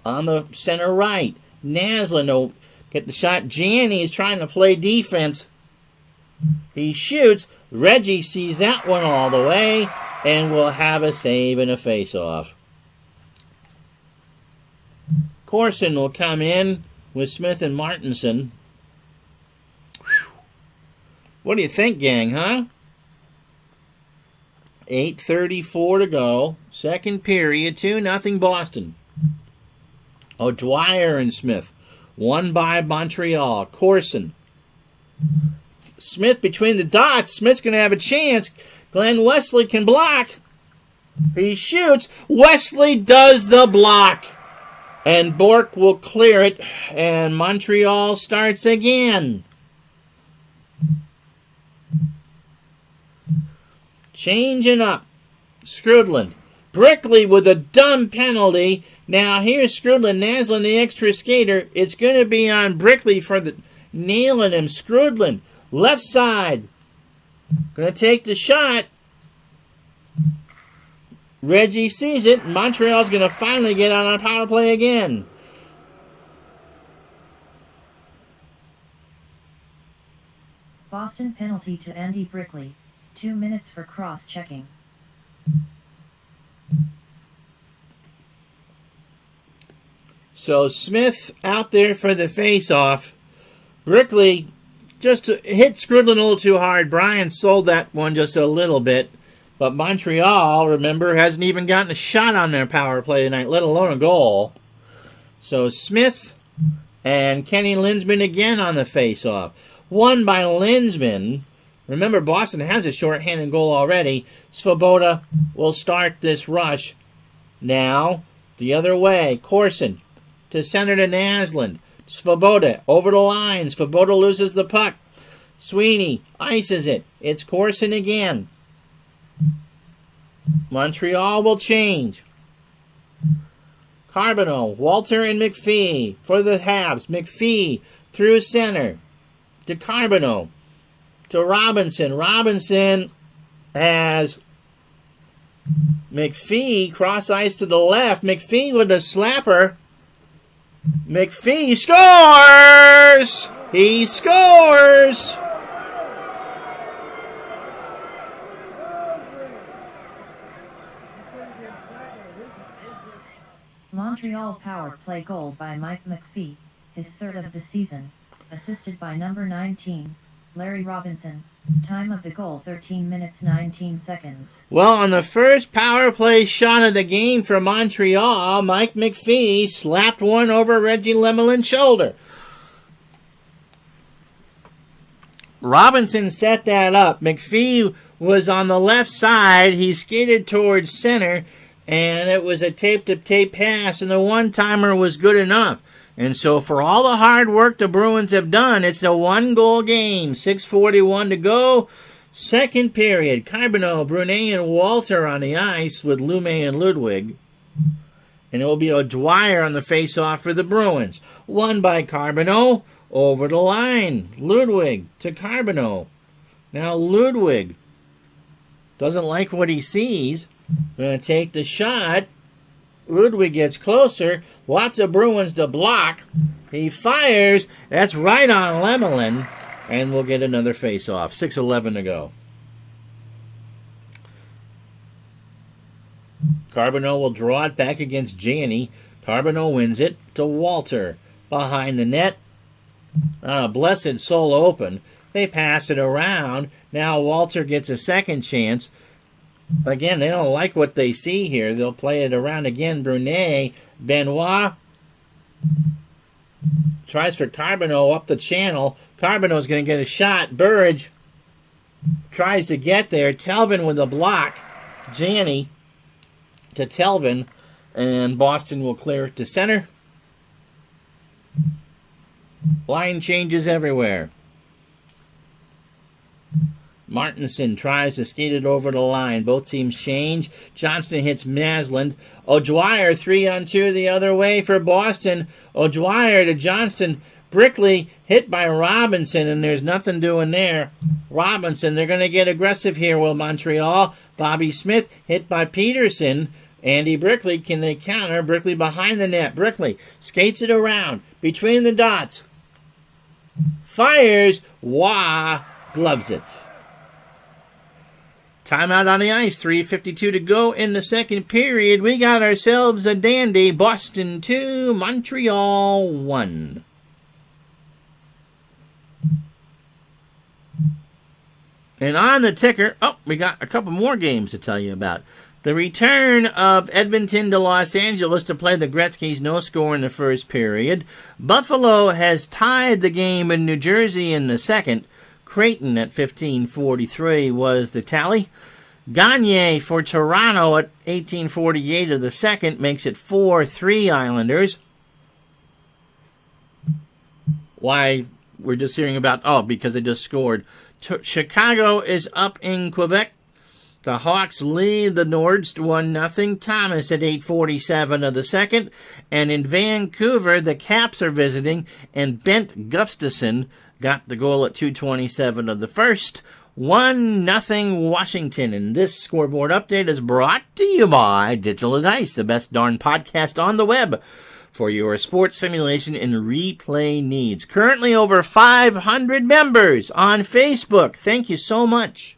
on the center right. Naslund will get the shot. Janney is trying to play defense. He shoots. Reggie sees that one all the way and will have a save and a face-off. Corson will come in with Smith and Martinson. What do you think, gang, huh? 8:34 to go. Second period, 2-0 Boston. O'Dwyer and Smith. Won by Montreal. Corson. Smith between the dots. Smith's going to have a chance. Glenn Wesley can block. He shoots. Wesley does the block. And Bork will clear it. And Montreal starts again. Changing up. Skrudland. Brickley with a dumb penalty. Now here's Skrudland Naslund, the extra skater. It's going to be on Brickley for the nailing him. Skrudland. Left side. Going to take the shot. Reggie sees it. Montreal's going to finally get on a power play again. Boston penalty to Andy Brickley. 2 minutes for cross-checking. So Smith out there for the face-off. Brickley just hit Skrudland a little too hard. Brian sold that one just a little bit. But Montreal, remember, hasn't even gotten a shot on their power play tonight, let alone a goal. So Smith and Kenny Linsman again on the face-off. Won by Linsman. Remember, Boston has a shorthanded goal already. Svoboda will start this rush. Now, the other way. Corson to center to Naslund. Svoboda over the line. Svoboda loses the puck. Sweeney ices it. It's Corson again. Montreal will change. Carbonneau, Walter, and McPhee for the Habs. McPhee through center to Carbonneau. To Robinson. Robinson has McPhee cross ice to the left. McPhee with a slapper. McPhee scores! He scores! Montreal power play goal by Mike McPhee, his third of the season, assisted by number 19, Larry Robinson. Time of the goal 13 minutes 19 seconds. Well, on the first power play shot of the game for Montreal, Mike McPhee slapped one over Reggie Lemelin's shoulder. Robinson set that up. McPhee was on the left side. He skated towards center, and it was a tape-to-tape pass, and the one-timer was good enough. And so for all the hard work the Bruins have done, it's a one-goal game. 6:41 to go. Second period. Carbonneau, Brunet, and Walter on the ice with Lume and Ludwig. And it will be O'Dwyer on the face-off for the Bruins. Won by Carbonneau. Over the line. Ludwig to Carbonneau. Now Ludwig doesn't like what he sees. Going to take the shot. Ludwig gets closer. Lots of Bruins to block. He fires. That's right on Lemelin. And we'll get another face-off. 6:11 to go. Carbonneau will draw it back against Janney. Carbonneau wins it to Walter. Behind the net. On a blessed soul open. They pass it around. Now Walter gets a second chance. Again, they don't like what they see here. They'll play it around again. Brunet, Benoit tries for Carbonneau up the channel. Carbonneau's going to get a shot. Burridge tries to get there. Telvin with a block. Janney to Telvin, and Boston will clear it to center. Line changes everywhere. Martinson tries to skate it over the line. Both teams change. Johnston hits Masland. O'Dwyer 3-on-2 the other way for Boston. O'Dwyer to Johnston. Brickley hit by Robinson, and there's nothing doing there. Robinson, they're going to get aggressive here, will Montreal. Bobby Smith hit by Peterson. Andy Brickley, can they counter? Brickley behind the net. Brickley skates it around. Between the dots. Fires. Wah. Gloves it. Timeout on the ice, 3:52 to go in the second period. We got ourselves a dandy. Boston 2, Montreal 1. And on the ticker, we got a couple more games to tell you about. The return of Edmonton to Los Angeles to play the Gretzky's, no score in the first period. Buffalo has tied the game in New Jersey in the second. Creighton at 15:43 was the tally. Gagne for Toronto at 18:48 of the second makes it 4-3 Islanders. Why we're just hearing about, because they just scored. Chicago is up in Quebec. The Hawks lead the Nords 1-0. Thomas at 8:47 of the second. And in Vancouver, the Caps are visiting, and Bent Gustafson got the goal at 2:27 of the first. 1-0 Washington. And this scoreboard update is brought to you by Digital Dice, the best darn podcast on the web for your sports simulation and replay needs. Currently over 500 members on Facebook. Thank you so much.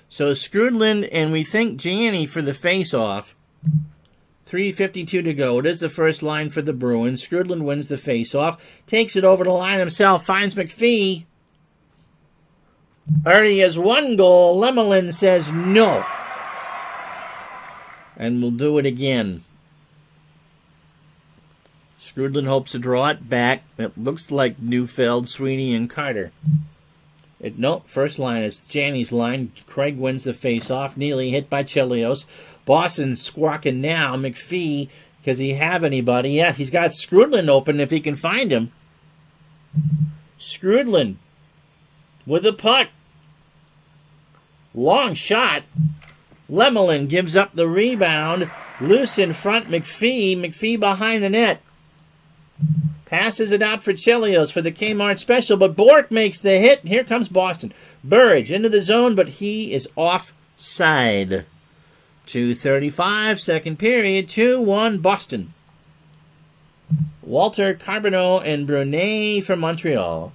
So Skrudland, and we think Janney for the face-off. 3:52 to go. It is the first line for the Bruins. Skrudland wins the face-off. Takes it over the line himself. Finds McPhee. Already has one goal. Lemelin says no. And we'll do it again. Skrudland hopes to draw it back. It looks like Neufeld, Sweeney, and Carter. First line is Janney's line. Craig wins the face-off. Neely hit by Chelios. Boston squawking now. McPhee, does he have anybody? Yes, he's got Skrudland open if he can find him. Skrudland with a puck. Long shot. Lemelin gives up the rebound. Loose in front, McPhee. McPhee behind the net. Passes it out for Chelios for the Kmart special, but Bork makes the hit. Here comes Boston. Burridge into the zone, but he is offside. 2:35, second period, 2-1 Boston. Walter, Carbonneau, and Brunet for Montreal.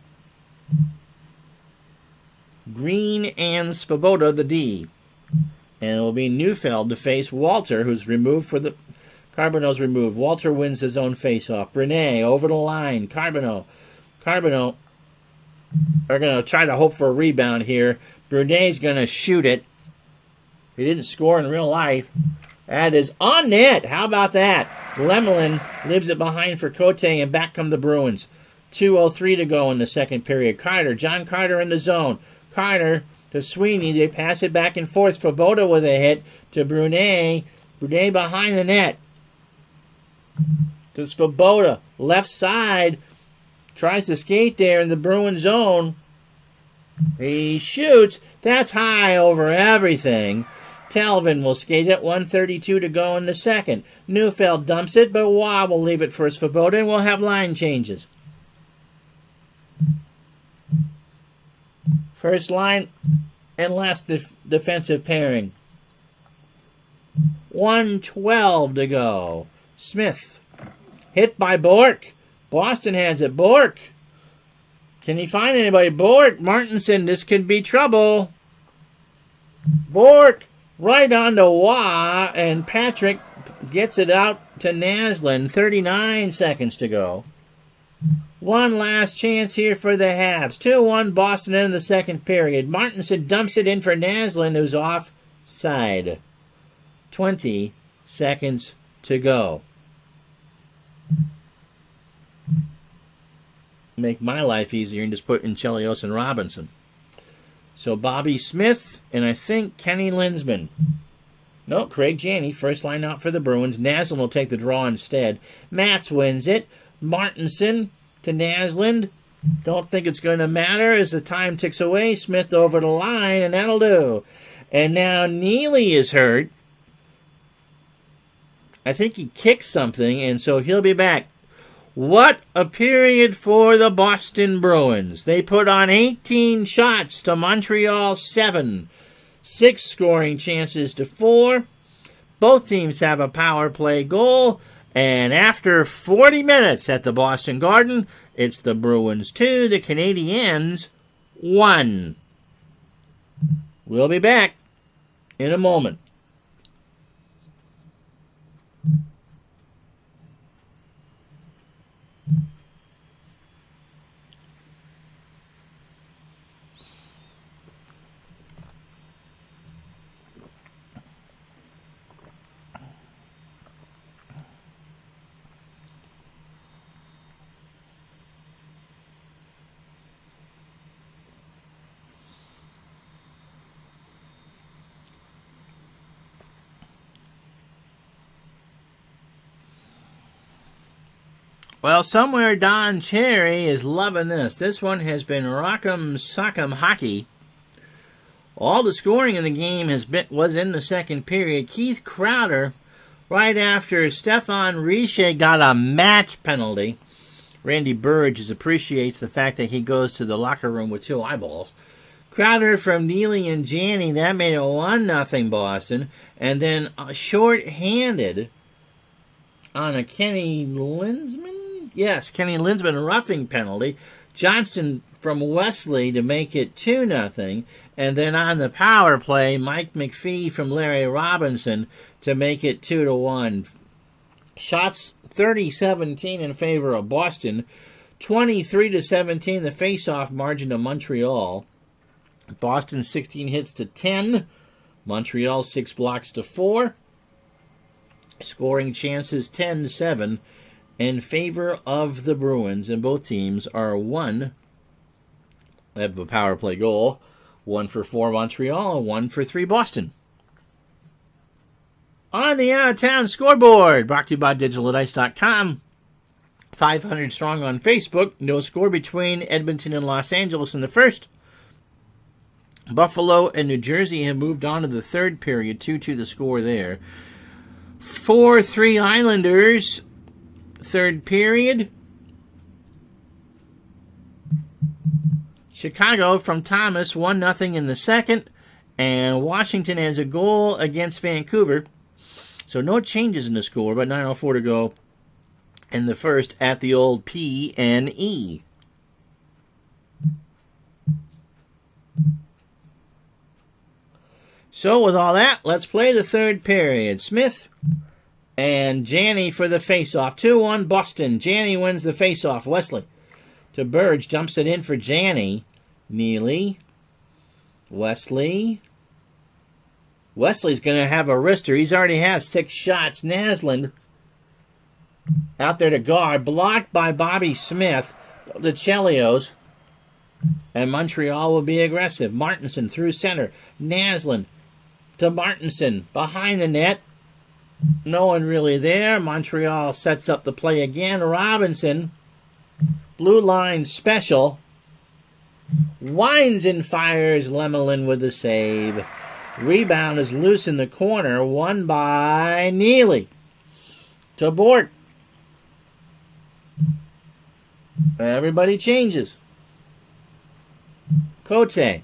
Green and Svoboda, the D. And it will be Neufeld to face Walter, who's removed for the... Carbonneau's removed. Walter wins his own face-off. Brunet over the line. Carbonneau are going to try to hope for a rebound here. Brunet's going to shoot it. He didn't score in real life. That is on net. How about that? Lemelin leaves it behind for Cote, and back come the Bruins. 2:03 to go in the second period. John Carter in the zone. Carter to Sweeney. They pass it back and forth. Svoboda with a hit to Brunet. Brunet behind the net. To Svoboda. Left side. Tries to skate there in the Bruin zone. He shoots. That's high over everything. Talvin will skate it. 1:32 to go in the second. Neufeld dumps it, but Waugh will leave it for Svoboda, and we'll have line changes. First line and last defensive pairing. 1:12 to go. Smith. Hit by Bork. Boston has it. Bork. Can he find anybody? Bork. Martinson. This could be trouble. Bork. Right on to Waugh. And Patrick gets it out to Naslund. 39 seconds to go. One last chance here for the Habs. 2-1 Boston in the second period. Martinson dumps it in for Naslund, who's offside. 20 seconds to go. Make my life easier and just put in Chelios and Robinson. So Bobby Smith and I think Kenny Linsman. No, Craig Janney, first line out for the Bruins. Naslund will take the draw instead. Matz wins it. Martinson to Naslund. Don't think it's going to matter as the time ticks away. Smith over the line, and that'll do. And now Neely is hurt. I think he kicked something, and so he'll be back. What a period for the Boston Bruins. They put on 18 shots to Montreal 7. 6 scoring chances to 4. Both teams have a power play goal. And after 40 minutes at the Boston Garden, it's the Bruins 2, the Canadiens 1. We'll be back in a moment. Well, somewhere Don Cherry is loving this. This one has been rock'em sock'em hockey. All the scoring in the game was in the second period. Keith Crowder, right after Stefan Richer got a match penalty. Randy Burge appreciates the fact that he goes to the locker room with 2 eyeballs. Crowder from Neely and Janney, that made it 1-0 Boston. And then short-handed on a Kenny Linsman? Yes, Kenny Linsman roughing penalty. Johnston from Wesley to make it 2-0. And then on the power play, Mike McPhee from Larry Robinson to make it 2-1. Shots 30-17 in favor of Boston. 23-17 the face-off margin of Montreal. Boston 16 hits to 10. Montreal 6 blocks to 4. Scoring chances 10-7 in favor of the Bruins, and both teams are 1. They have a power play goal. 1 for 4 Montreal and 1 for 3 Boston. On the out-of-town scoreboard, brought to you by DigitalDice.com. 500 strong on Facebook. No score between Edmonton and Los Angeles in the first. Buffalo and New Jersey have moved on to the third period. 2-2 the score there. 4-3 Islanders. Third period. Chicago from Thomas, 1-0 in the second. And Washington has a goal against Vancouver. So no changes in the score, but 9:04 to go in the first at the old PNE. So with all that, let's play the third period. Smith and Janney for the face-off. 2-1 Boston. Janney wins the face-off. Wesley to Burge. Jumps it in for Janney. Neely. Wesley. Wesley's going to have a wrister. He's already has 6 shots. Naslund out there to guard. Blocked by Bobby Smith. the Chelios, and Montreal will be aggressive. Martinson through center. Naslund to Martinson. Behind the net. No one really there. Montreal sets up the play again. Robinson. Blue line special. Winds and fires. Lemelin with the save. Rebound is loose in the corner. Won by Neely. To Bort. Everybody changes. Cote.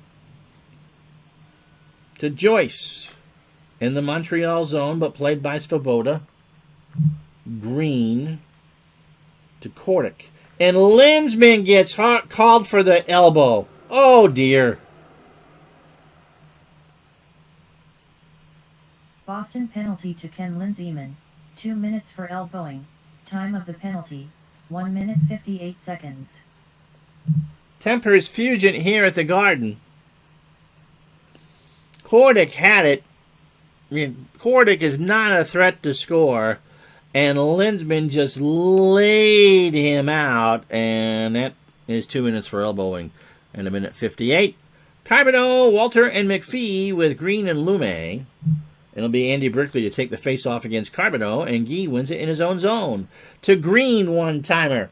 To Joyce. In the Montreal zone, but played by Svoboda. Green. To Kordic. And Linsman gets called for the elbow. Oh, dear. Boston penalty to Ken Lindseyman. 2 minutes for elbowing. Time of the penalty, 1 minute 58 seconds. Tempers fugent here at the Garden. Kordic had it. Kordic is not a threat to score. And Linsman just laid him out. And that is 2 minutes for elbowing. And 1:58. Carbonneau, Walter, and McPhee with Green and Lume. It'll be Andy Brickley to take the face-off against Carbonneau, and Guy wins it in his own zone. To Green, one-timer.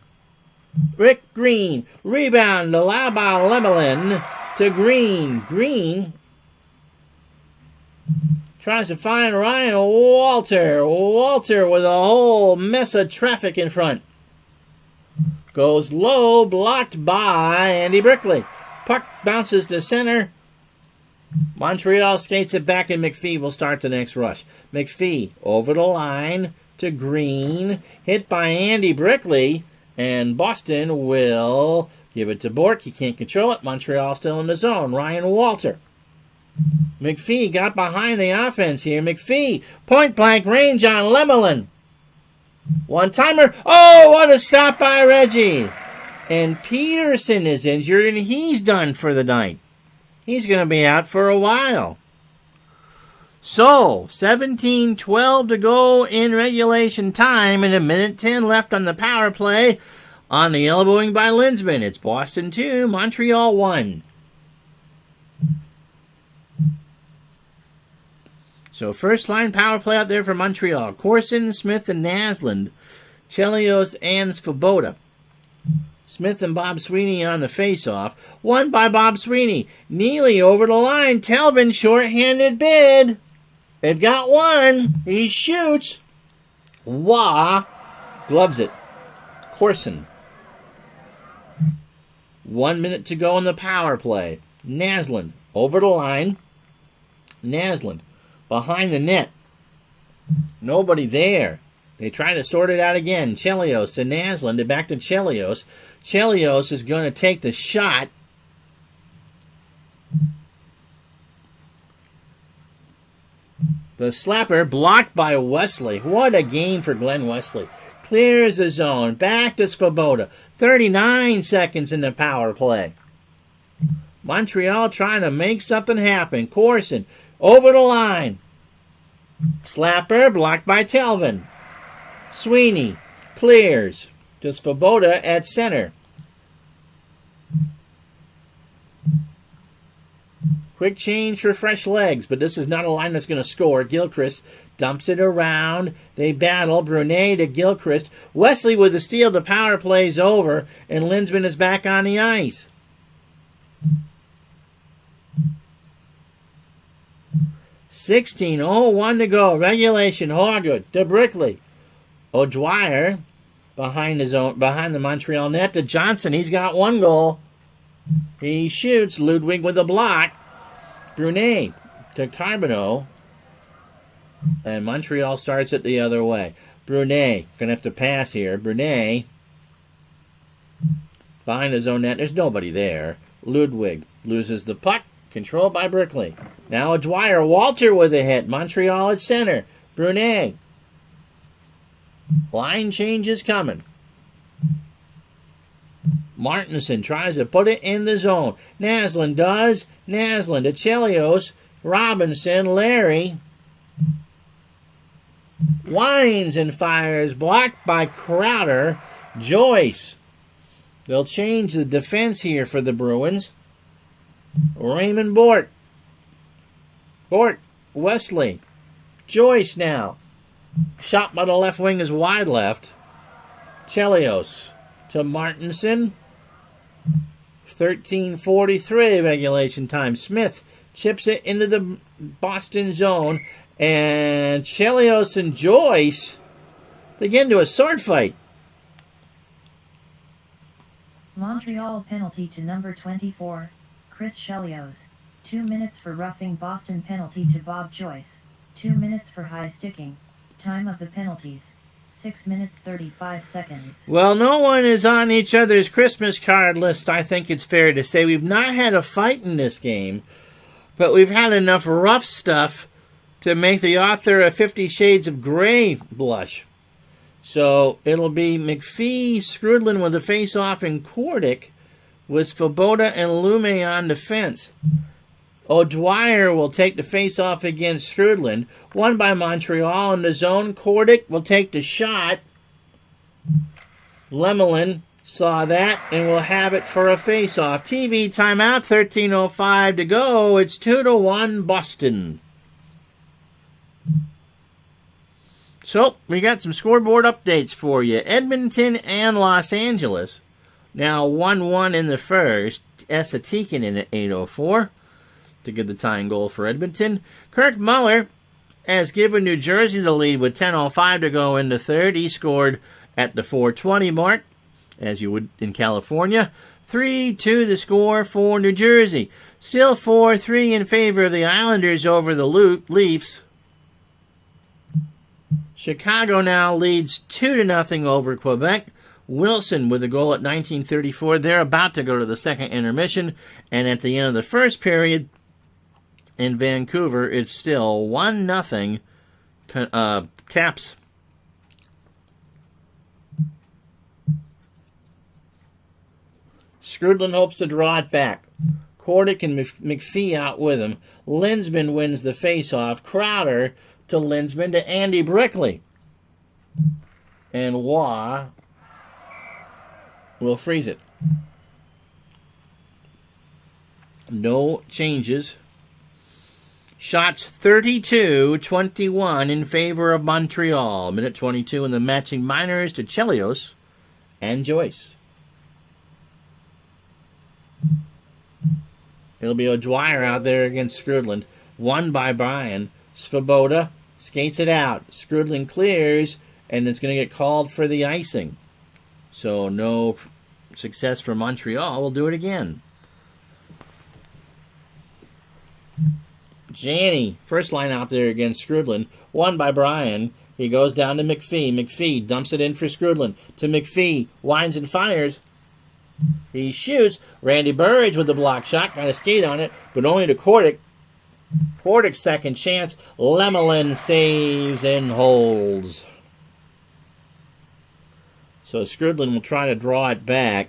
Rick Green. Rebound allowed by Lemelin. To Green. Green tries to find Ryan Walter. Walter with a whole mess of traffic in front. Goes low, blocked by Andy Brickley. Puck bounces to center. Montreal skates it back, and McPhee will start the next rush. McPhee over the line to Green. Hit by Andy Brickley, and Boston will give it to Bork. He can't control it. Montreal still in the zone. Ryan Walter. McPhee got behind the offense here. McPhee, point-blank range on Lemelin. One-timer. Oh, what a stop by Reggie. And Peterson is injured, and he's done for the night. He's going to be out for a while. So, 17:12 to go in regulation time, and 1:10 left on the power play on the elbowing by Linsman. It's Boston 2, Montreal 1. So, first line power play out there for Montreal. Corson, Smith, and Naslund. Chelios and Svoboda. Smith and Bob Sweeney on the face-off. Won by Bob Sweeney. Neely over the line. Telvin short-handed bid. They've got one. He shoots. Wah. Gloves it. Corson. 1 minute to go in the power play. Naslund over the line. Naslund behind the net. Nobody there. They try to sort it out again. Chelios to Naslund and back to Chelios. Chelios is going to take the shot. The slapper blocked by Wesley. What a game for Glenn Wesley. Clears the zone. Back to Svoboda. 39 seconds in the power play. Montreal trying to make something happen. Corson over the line. Slapper blocked by Telvin. Sweeney clears to Svoboda at center. Quick change for fresh legs, but this is not a line that's going to score. Gilchrist dumps it around. They battle. Brunet to Gilchrist. Wesley with the steal. The power play's over, and Linsman is back on the ice. $16:01 to go. Regulation. Horgood to Brickley. O'Dwyer behind the Montreal net to Johnson. He's got one goal. He shoots. Ludwig with a block. Brunet to Carbonneau. And Montreal starts it the other way. Brunet going to have to pass here. Brunet behind his own net. There's nobody there. Ludwig loses the puck. Controlled by Brickley. Now O'Dwyer. Walter with a hit. Montreal at center. Brunet. Line change is coming. Martinson tries to put it in the zone. Naslund does. Naslund to Chelios. Robinson. Larry. Winds and fires. Blocked by Crowder. Joyce. They'll change the defense here for the Bruins. Raymond Bort. Bort. Wesley. Joyce now. Shot by the left wing is wide left. Chelios to Martinson. 13:43 regulation time. Smith chips it into the Boston zone. And Chelios and Joyce, they get into a sword fight. Montreal penalty to number 24, Chris Chelios. 2 minutes for roughing Boston penalty to Bob Joyce. 2 minutes for high sticking. Time of the penalties, 6 minutes 35 seconds. Well, no one is on each other's Christmas card list, I think it's fair to say. We've not had a fight in this game, but we've had enough rough stuff to make the author of 50 Shades of Grey blush. So it'll be McPhee, Skrudlin with a face-off, and Kordic with Svoboda and Lume on defense. O'Dwyer will take the face-off against Skrudlin. Won by Montreal in the zone. Kordic will take the shot. Lemelin saw that and will have it for a face-off. TV timeout, 13:05 to go. It's 2-1 Boston. So, we got some scoreboard updates for you. Edmonton and Los Angeles. Now 1-1 in the first. Esatikin in at 8:04 to get the tying goal for Edmonton. Kirk Muller has given New Jersey the lead with 10:05 to go in the third. He scored at the 4:20 mark, as you would in California. 3-2 the score for New Jersey. Still 4-3 in favor of the Islanders over the Leafs. Chicago now leads 2-0 over Quebec. Wilson with a goal at 19:34. They're about to go to the second intermission. And at the end of the first period in Vancouver, it's still 1-0 Caps. Skrudlin hopes to draw it back. Kordic and McPhee out with him. Linsman wins the face-off. Crowder to Linsman to Andy Brickley. And Waugh will freeze it. No changes. Shots 32-21 in favor of Montreal. Minute 22 in the matching minors to Chelios and Joyce. It'll be O'Dwyer out there against Skrudlin. Won by Brian. Svoboda skates it out. Skrudlin clears, and it's going to get called for the icing. So no success for Montreal. We'll do it again. Janney, first line out there against Skrudlin. Won by Brian. He goes down to McPhee. McPhee dumps it in for Skrudlin. To McPhee. Winds and fires. He shoots. Randy Burridge with the block shot. Got a skate on it, but only to Kordic. Kordic's second chance. Lemelin saves and holds. So Skrudlin will try to draw it back.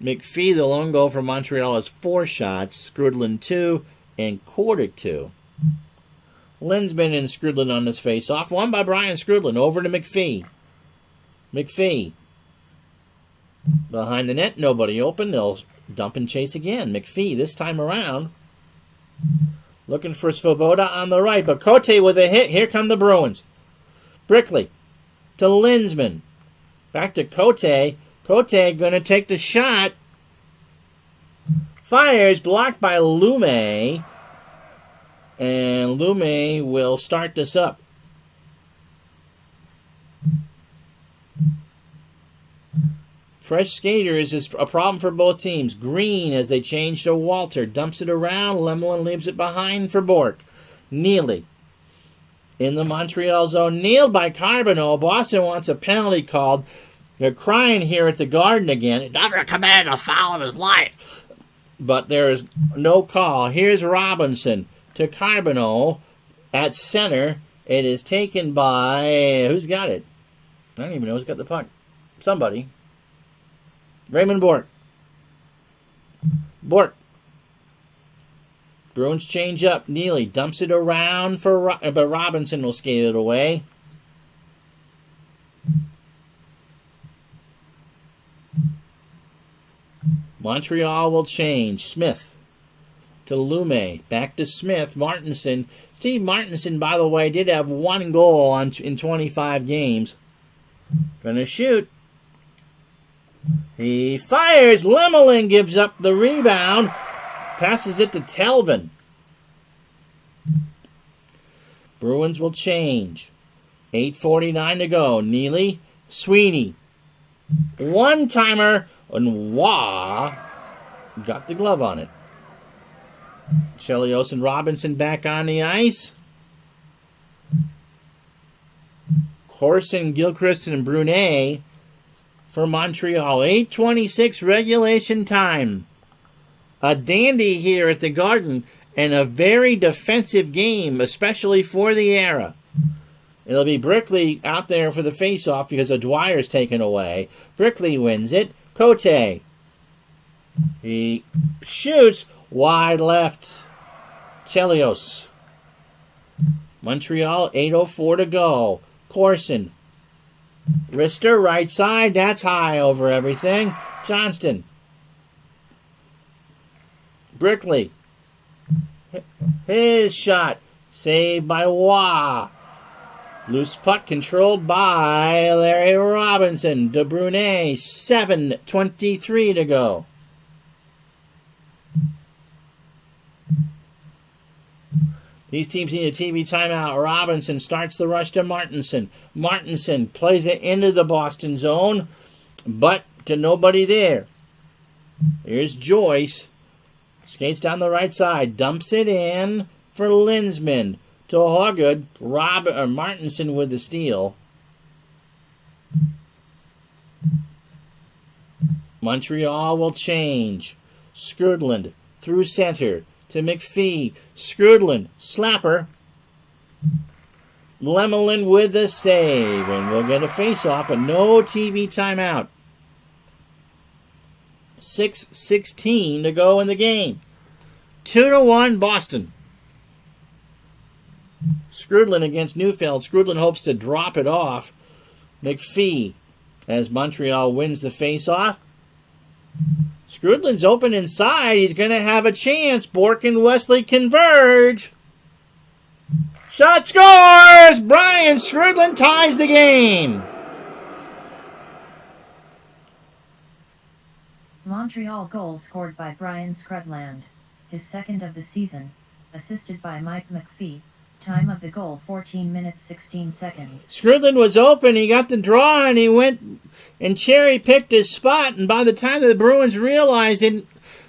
McPhee, the lone goal for Montreal, has 4 shots. Skrudlin 2 and Kordic 2. Linsman and Skrudlin on this face-off. Won by Brian Skrudlin. Over to McPhee. McPhee. Behind the net, nobody open. They'll dump and chase again. McPhee this time around. Looking for Svoboda on the right, but Cote with a hit. Here come the Bruins. Brickley to Linsman. Back to Cote. Cote going to take the shot. Fires, blocked by Lume. And Lume will start this up. Fresh skaters is a problem for both teams. Green, as they change to Walter, dumps it around. Lemelin leaves it behind for Bork. Neely in the Montreal zone. Nailed by Carbonneau. Boston wants a penalty called. They're crying here at the Garden again. It doesn't command a foul of his life. But there is no call. Here's Robinson to Carbonneau at center. It is taken by... Who's got it? I don't even know who's got the puck. Somebody. Raymond Bork. Bork. Bruins change up. Neely dumps it around but Robinson will skate it away. Montreal will change. Smith to Lume. Back to Smith. Martinson. Steve Martinson, by the way, did have 1 goal in 25 games. Gonna shoot. He fires. Lemelin gives up the rebound. Passes it to Telvin. Bruins will change. 8:49 to go. Neely. Sweeney. One-timer. And Wah got the glove on it. Chelios and Robinson back on the ice. Corson, Gilchrist, and Brunet for Montreal. 8:26 regulation time. A dandy here at the Garden and a very defensive game, especially for the era. It'll be Brickley out there for the face-off because Dwyer's taken away. Brickley wins it. Cote. He shoots wide left. Chelios. Montreal, 8:04 to go. Corson. Rister, right side. That's high over everything. Johnston. Brickley. His shot. Saved by Wah. Loose puck controlled by Larry Robinson. De Bruyne, 7:23 to go. These teams need a TV timeout. Robinson starts the rush to Martinson. Martinson plays it into the Boston zone, but to nobody there. Here's Joyce. Skates down the right side. Dumps it in for Linsman. To Hoggood. Martinson with the steal. Montreal will change. Skrudland through center to McPhee. Skrudland, slapper. Lemelin with the save. And we'll get a face-off, but no TV timeout. 6:16 to go in the game. 2-1 Boston. Skrudland against Neufeld. Skrudland hopes to drop it off. McPhee as Montreal wins the face-off. Skrudland's open inside. He's going to have a chance. Bork and Wesley converge. Shot scores! Brian Skrudland ties the game. Montreal goal scored by Brian Skrudland, his second of the season, assisted by Mike McPhee. Time of the goal, 14 minutes, 16 seconds. Skrudland was open. He got the draw, and he went and cherry-picked his spot. And by the time that the Bruins realized it,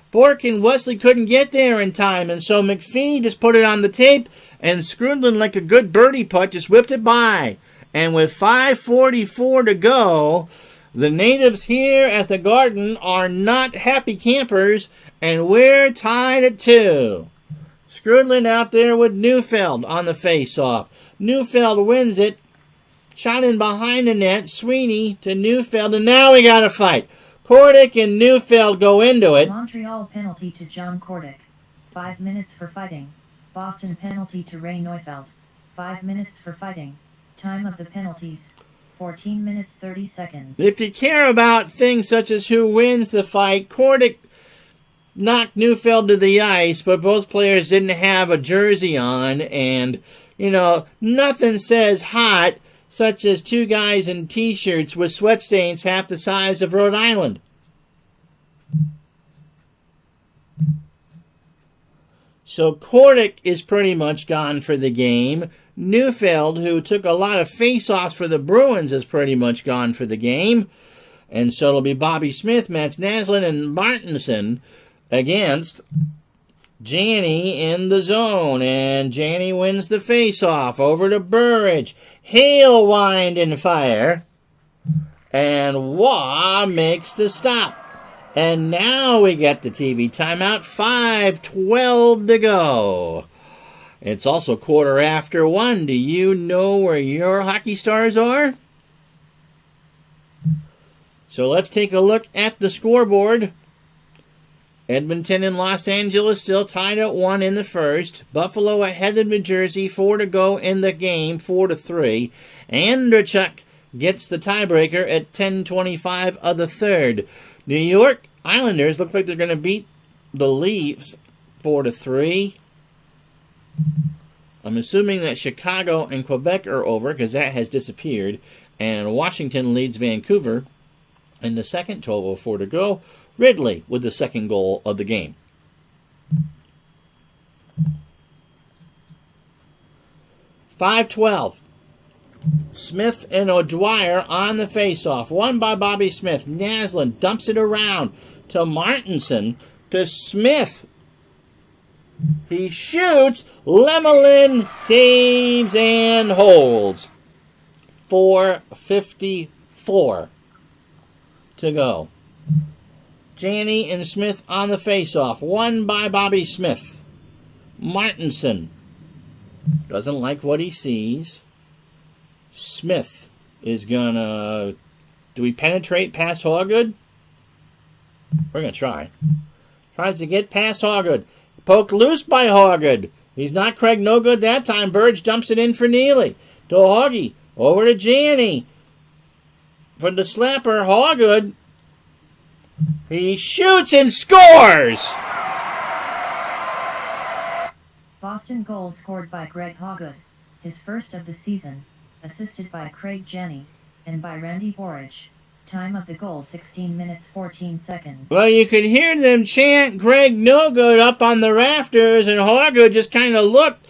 Bork and Wesley couldn't get there in time. And so McPhee just put it on the tape, and Skrudland, like a good birdie putt, just whipped it by. And with 5:44 to go, the natives here at the Garden are not happy campers, and we're tied at 2. Skrudland out there with Neufeld on the face-off. Neufeld wins it. Shot in behind the net. Sweeney to Neufeld, and now we got a fight. Kordic and Neufeld go into it. Montreal penalty to John Kordic. 5 minutes for fighting. Boston penalty to Ray Neufeld. 5 minutes for fighting. Time of the penalties, 14 minutes 30 seconds. If you care about things such as who wins the fight, Kordic knocked Neufeld to the ice, but both players didn't have a jersey on, and, nothing says hot such as two guys in T-shirts with sweat stains half the size of Rhode Island. So Kordic is pretty much gone for the game. Neufeld, who took a lot of face-offs for the Bruins, is pretty much gone for the game. And so it'll be Bobby Smith, Mats Naslund, and Martinson against Janney in the zone. And Janney wins the face-off. Over to Burridge. Hale wind and fire. And Waugh makes the stop. And now we get the TV timeout. 5:12 to go. It's also 1:15. Do you know where your hockey stars are? So let's take a look at the scoreboard. Edmonton and Los Angeles still tied at 1 in the first. Buffalo ahead of New Jersey, 4 to go in the game, 4-3. Andrechuk gets the tiebreaker at 10:25 of the third. New York Islanders look like they're going to beat the Leafs 4-3. I'm assuming that Chicago and Quebec are over because that has disappeared. And Washington leads Vancouver in the second, 12:04 to go. Ridley with the second goal of the game. .512. Smith and O'Dwyer on the faceoff. Won by Bobby Smith. Naslund dumps it around to Martinson to Smith. He shoots. Lemelin saves and holds. 4:54 to go. Janney and Smith on the faceoff. Won by Bobby Smith. Martinson doesn't like what he sees. Smith is gonna... Do we penetrate past Hawgood? We're gonna try. Tries to get past Hawgood. Poked loose by Hawgood. He's not Craig no good that time. Burge dumps it in for Neely. To Hoggy. Over to Janney. For the slapper, Hawgood. He shoots and scores! Boston goal scored by Greg Hawgood, his first of the season, assisted by Craig Janney, and by Randy Borich. Time of the goal 16 minutes 14 seconds. Well, you could hear them chant Greg no good up on the rafters, and Hawgood just kind of looked.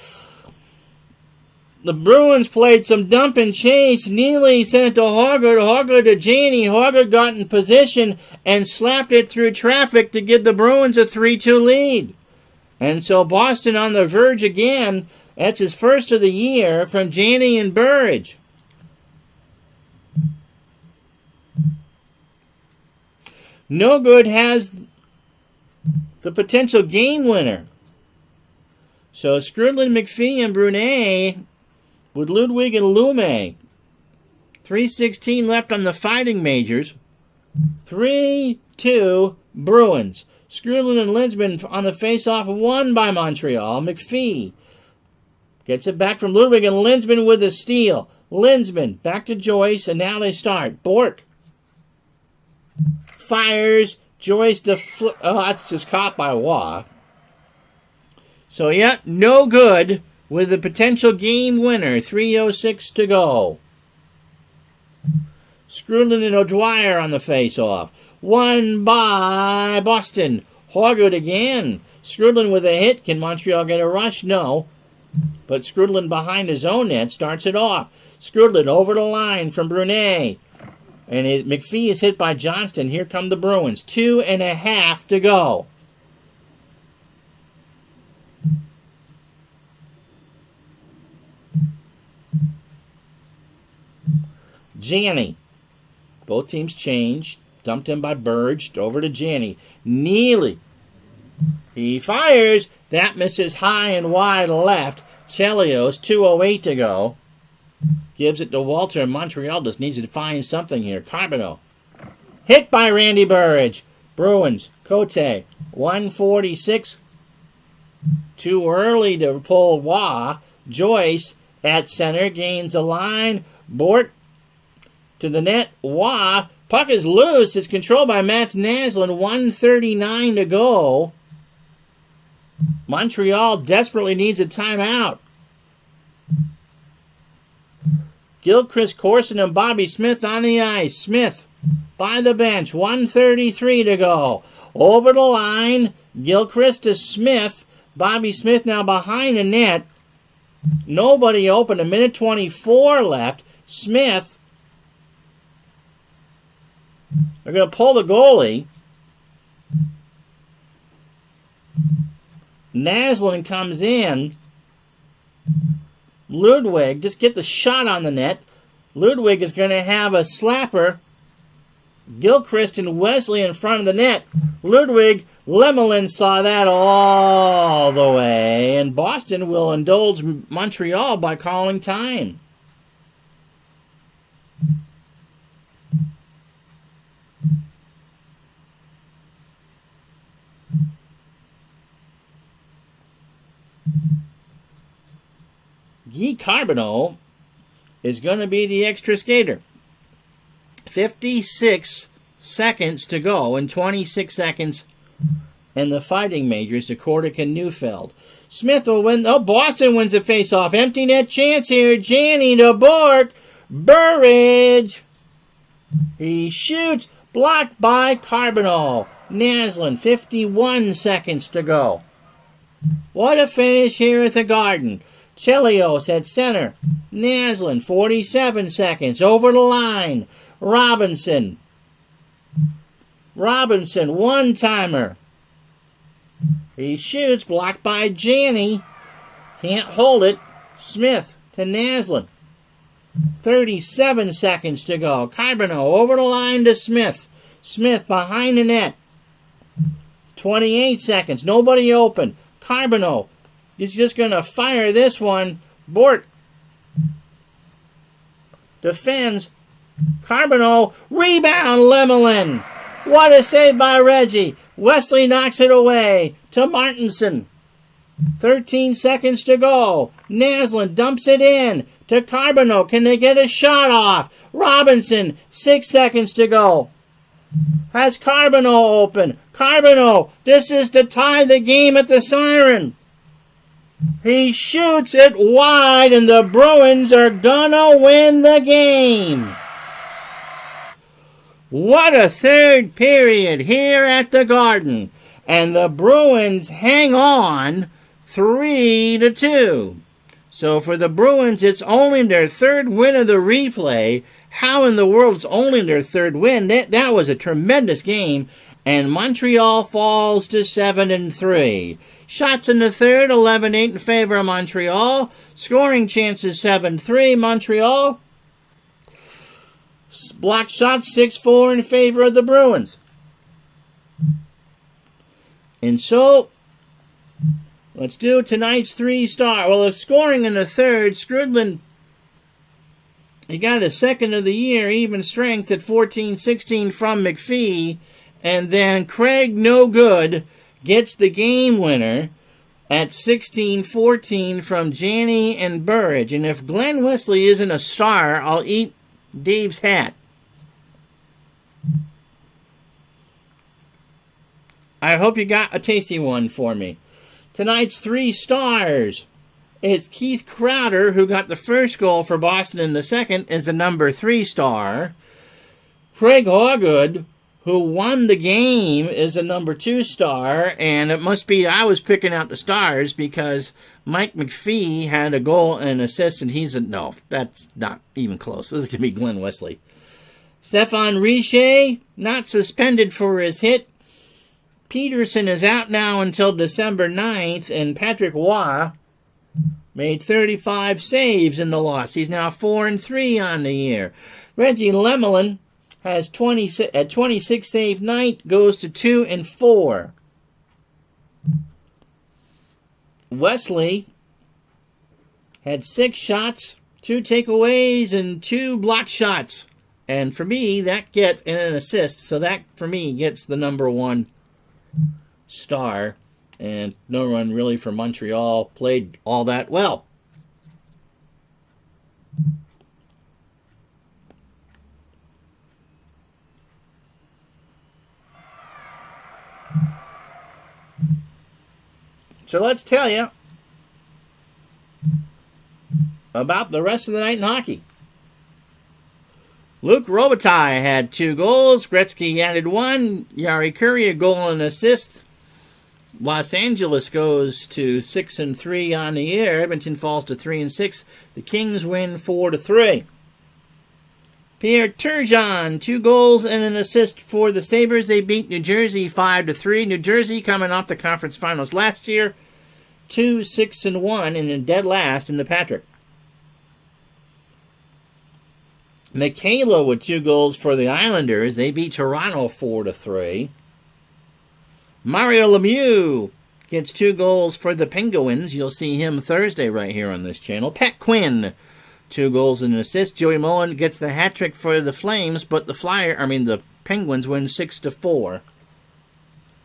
The Bruins played some dump and chase. Neely sent it to Hawgood. Hawgood to Janney. Hawgood got in position and slapped it through traffic to give the Bruins a 3-2 lead. And so Boston on the verge again. That's his first of the year from Janney and Burridge. No good has the potential game winner. So Skrudland, McPhee, and Brunet with Ludwig and Lume. 3:16 left on the fighting majors. 3-2 Bruins. Skrudland and Linsman on the face-off, won by Montreal. McPhee gets it back from Ludwig, and Linsman with the steal. Linsman back to Joyce, and now they start. Bork fires. Joyce that's just caught by Waugh. So, yeah, no good with the potential game winner. 3:06 to go. Skrudland and O'Dwyer on the face-off. Won by Boston. Hawgood again. Skrudland with a hit. Can Montreal get a rush? No. But Skrudland behind his own net starts it off. Skrudland over the line from Brunet. And McPhee is hit by Johnston. Here come the Bruins. 2.5 to go. Janney. Both teams changed. Dumped in by Burge. Over to Janney. Neely. He fires. That misses high and wide left. Chelios. 2:08 to go. Gives it to Walter, and Montreal just needs to find something here. Carbonneau. Hit by Randy Burridge. Bruins. Cote. 1:46. Too early to pull Waugh. Joyce at center. Gains a line. Bort to the net. Waugh. Puck is loose. It's controlled by Mats Naslund. 1:39 to go. Montreal desperately needs a timeout. Gilchrist, Corson, and Bobby Smith on the ice. Smith by the bench. 1:33 to go. Over the line. Gilchrist to Smith. Bobby Smith now behind the net. Nobody open. 1:24 left. Smith. They're going to pull the goalie. Naslund comes in. Ludwig, just get the shot on the net. Ludwig is going to have a slapper. Gilchrist and Wesley in front of the net. Ludwig, Lemelin saw that all the way. And Boston will indulge Montreal by calling time. Guy Carbonneau is going to be the extra skater. 56 seconds to go, and 26 seconds in the Fighting Majors to Kordic and Neufeld. Smith will win. Oh, Boston wins the faceoff. Empty net chance here. Janney to Bork. Burridge. He shoots. Blocked by Carbonell. Naslund, 51 seconds to go. What a finish here at the Garden. Chelios at center. Naslund, 47 seconds. Over the line. Robinson, one-timer. He shoots, blocked by Janney. Can't hold it. Smith to Naslund. 37 seconds to go. Carbonell over the line to Smith. Smith behind the net. 28 seconds. Nobody open. Carbonell is just going to fire this one. Bort defends. Carbonell. Rebound, Lemelin. What a save by Reggie. Wesley knocks it away to Martinson. 13 seconds to go. Naslund dumps it in to Carbonell. Can they get a shot off? Robinson, 6 seconds to go. Has Carbonell open. Carbonell, this is to tie the game at the siren. He shoots it wide, and the Bruins are gonna win the game. What a third period here at the Garden. And the Bruins hang on 3-2. So for the Bruins, it's only their third win of the replay. How in the world it's only their third win? That was a tremendous game. And Montreal falls to 7-3. Shots in the third, 11-8 in favor of Montreal. Scoring chances, 7-3. Montreal. Block shots, 6-4 in favor of the Bruins. And so, let's do tonight's 3-star. Well, the scoring in the third, Skrudland, he got a second of the year, even strength at 14-16 from McPhee. And then Craig No Good gets the game winner at 16-14 from Janney and Burridge. And if Glenn Wesley isn't a star, I'll eat Dave's hat. I hope you got a tasty one for me. Tonight's 3 stars. It's Keith Crowder, who got the first goal for Boston, and the second is a number 3 star. Craig Hawgood, who won the game, is a number 2 star, and it must be I was picking out the stars because Mike McPhee had a goal and assist, and no, that's not even close. This is going to be Glenn Wesley. Stefan Richer, not suspended for his hit. Peterson is out now until December 9th, and Patrick Waugh made 35 saves in the loss. He's now 4-3 on the year. Reggie Lemelin has 26 save night, goes to 2-4. Wesley had 6 shots, 2 takeaways, and 2 block shots. And for me, that gets an assist. So that, for me, gets the number 1 star. And no one really for Montreal played all that well. So let's tell you about the rest of the night in hockey. Luke Robitaille had 2 goals. Gretzky added 1. Jari Kurri a goal and assist. Los Angeles goes to 6-3 on the year. Edmonton falls to 3-6. The Kings win 4-3. Pierre Turgeon, 2 goals and an assist for the Sabres. They beat New Jersey 5-3. New Jersey coming off the conference finals last year, 2-6-1 and in dead last in the Patrick. Michaela with 2 goals for the Islanders. They beat Toronto 4-3. Mario Lemieux gets 2 goals for the Penguins. You'll see him Thursday right here on this channel. Pat Quinn, 2 goals and an assist. Joey Mullen gets the hat trick for the Flames, but the Penguins win 6-4.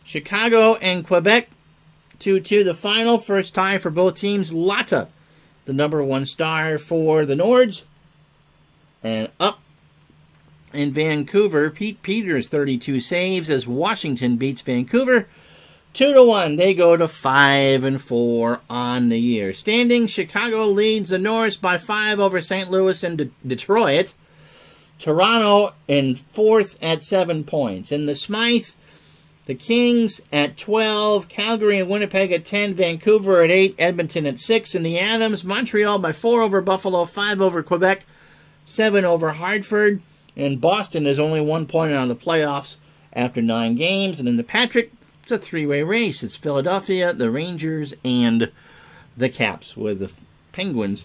Chicago and Quebec 2-2 the final. First tie for both teams. Latta, the number 1 star for the Nords. And up In Vancouver, Pete Peters 32 saves as Washington beats Vancouver 2-1. They go to 5-4 on the year. Standing, Chicago leads the North by 5 over St. Louis and Detroit. Toronto in 4th at 7 points. In the Smythe, the Kings at 12, Calgary and Winnipeg at 10, Vancouver at 8, Edmonton at 6. In the Adams, Montreal by 4 over Buffalo, 5 over Quebec, 7 over Hartford. And Boston is only 1 point out of the playoffs after 9 games. And in the Patrick, it's a 3-way race. It's Philadelphia, the Rangers, and the Caps, with the Penguins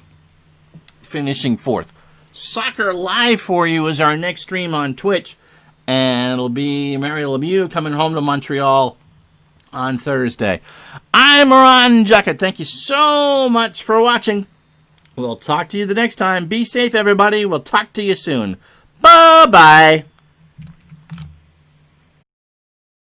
finishing 4th. Soccer Live for you is our next stream on Twitch. And it'll be Mary Lemieux coming home to Montreal on Thursday. I'm Ron Juckett. Thank you so much for watching. We'll talk to you the next time. Be safe, everybody. We'll talk to you soon. Bye-bye.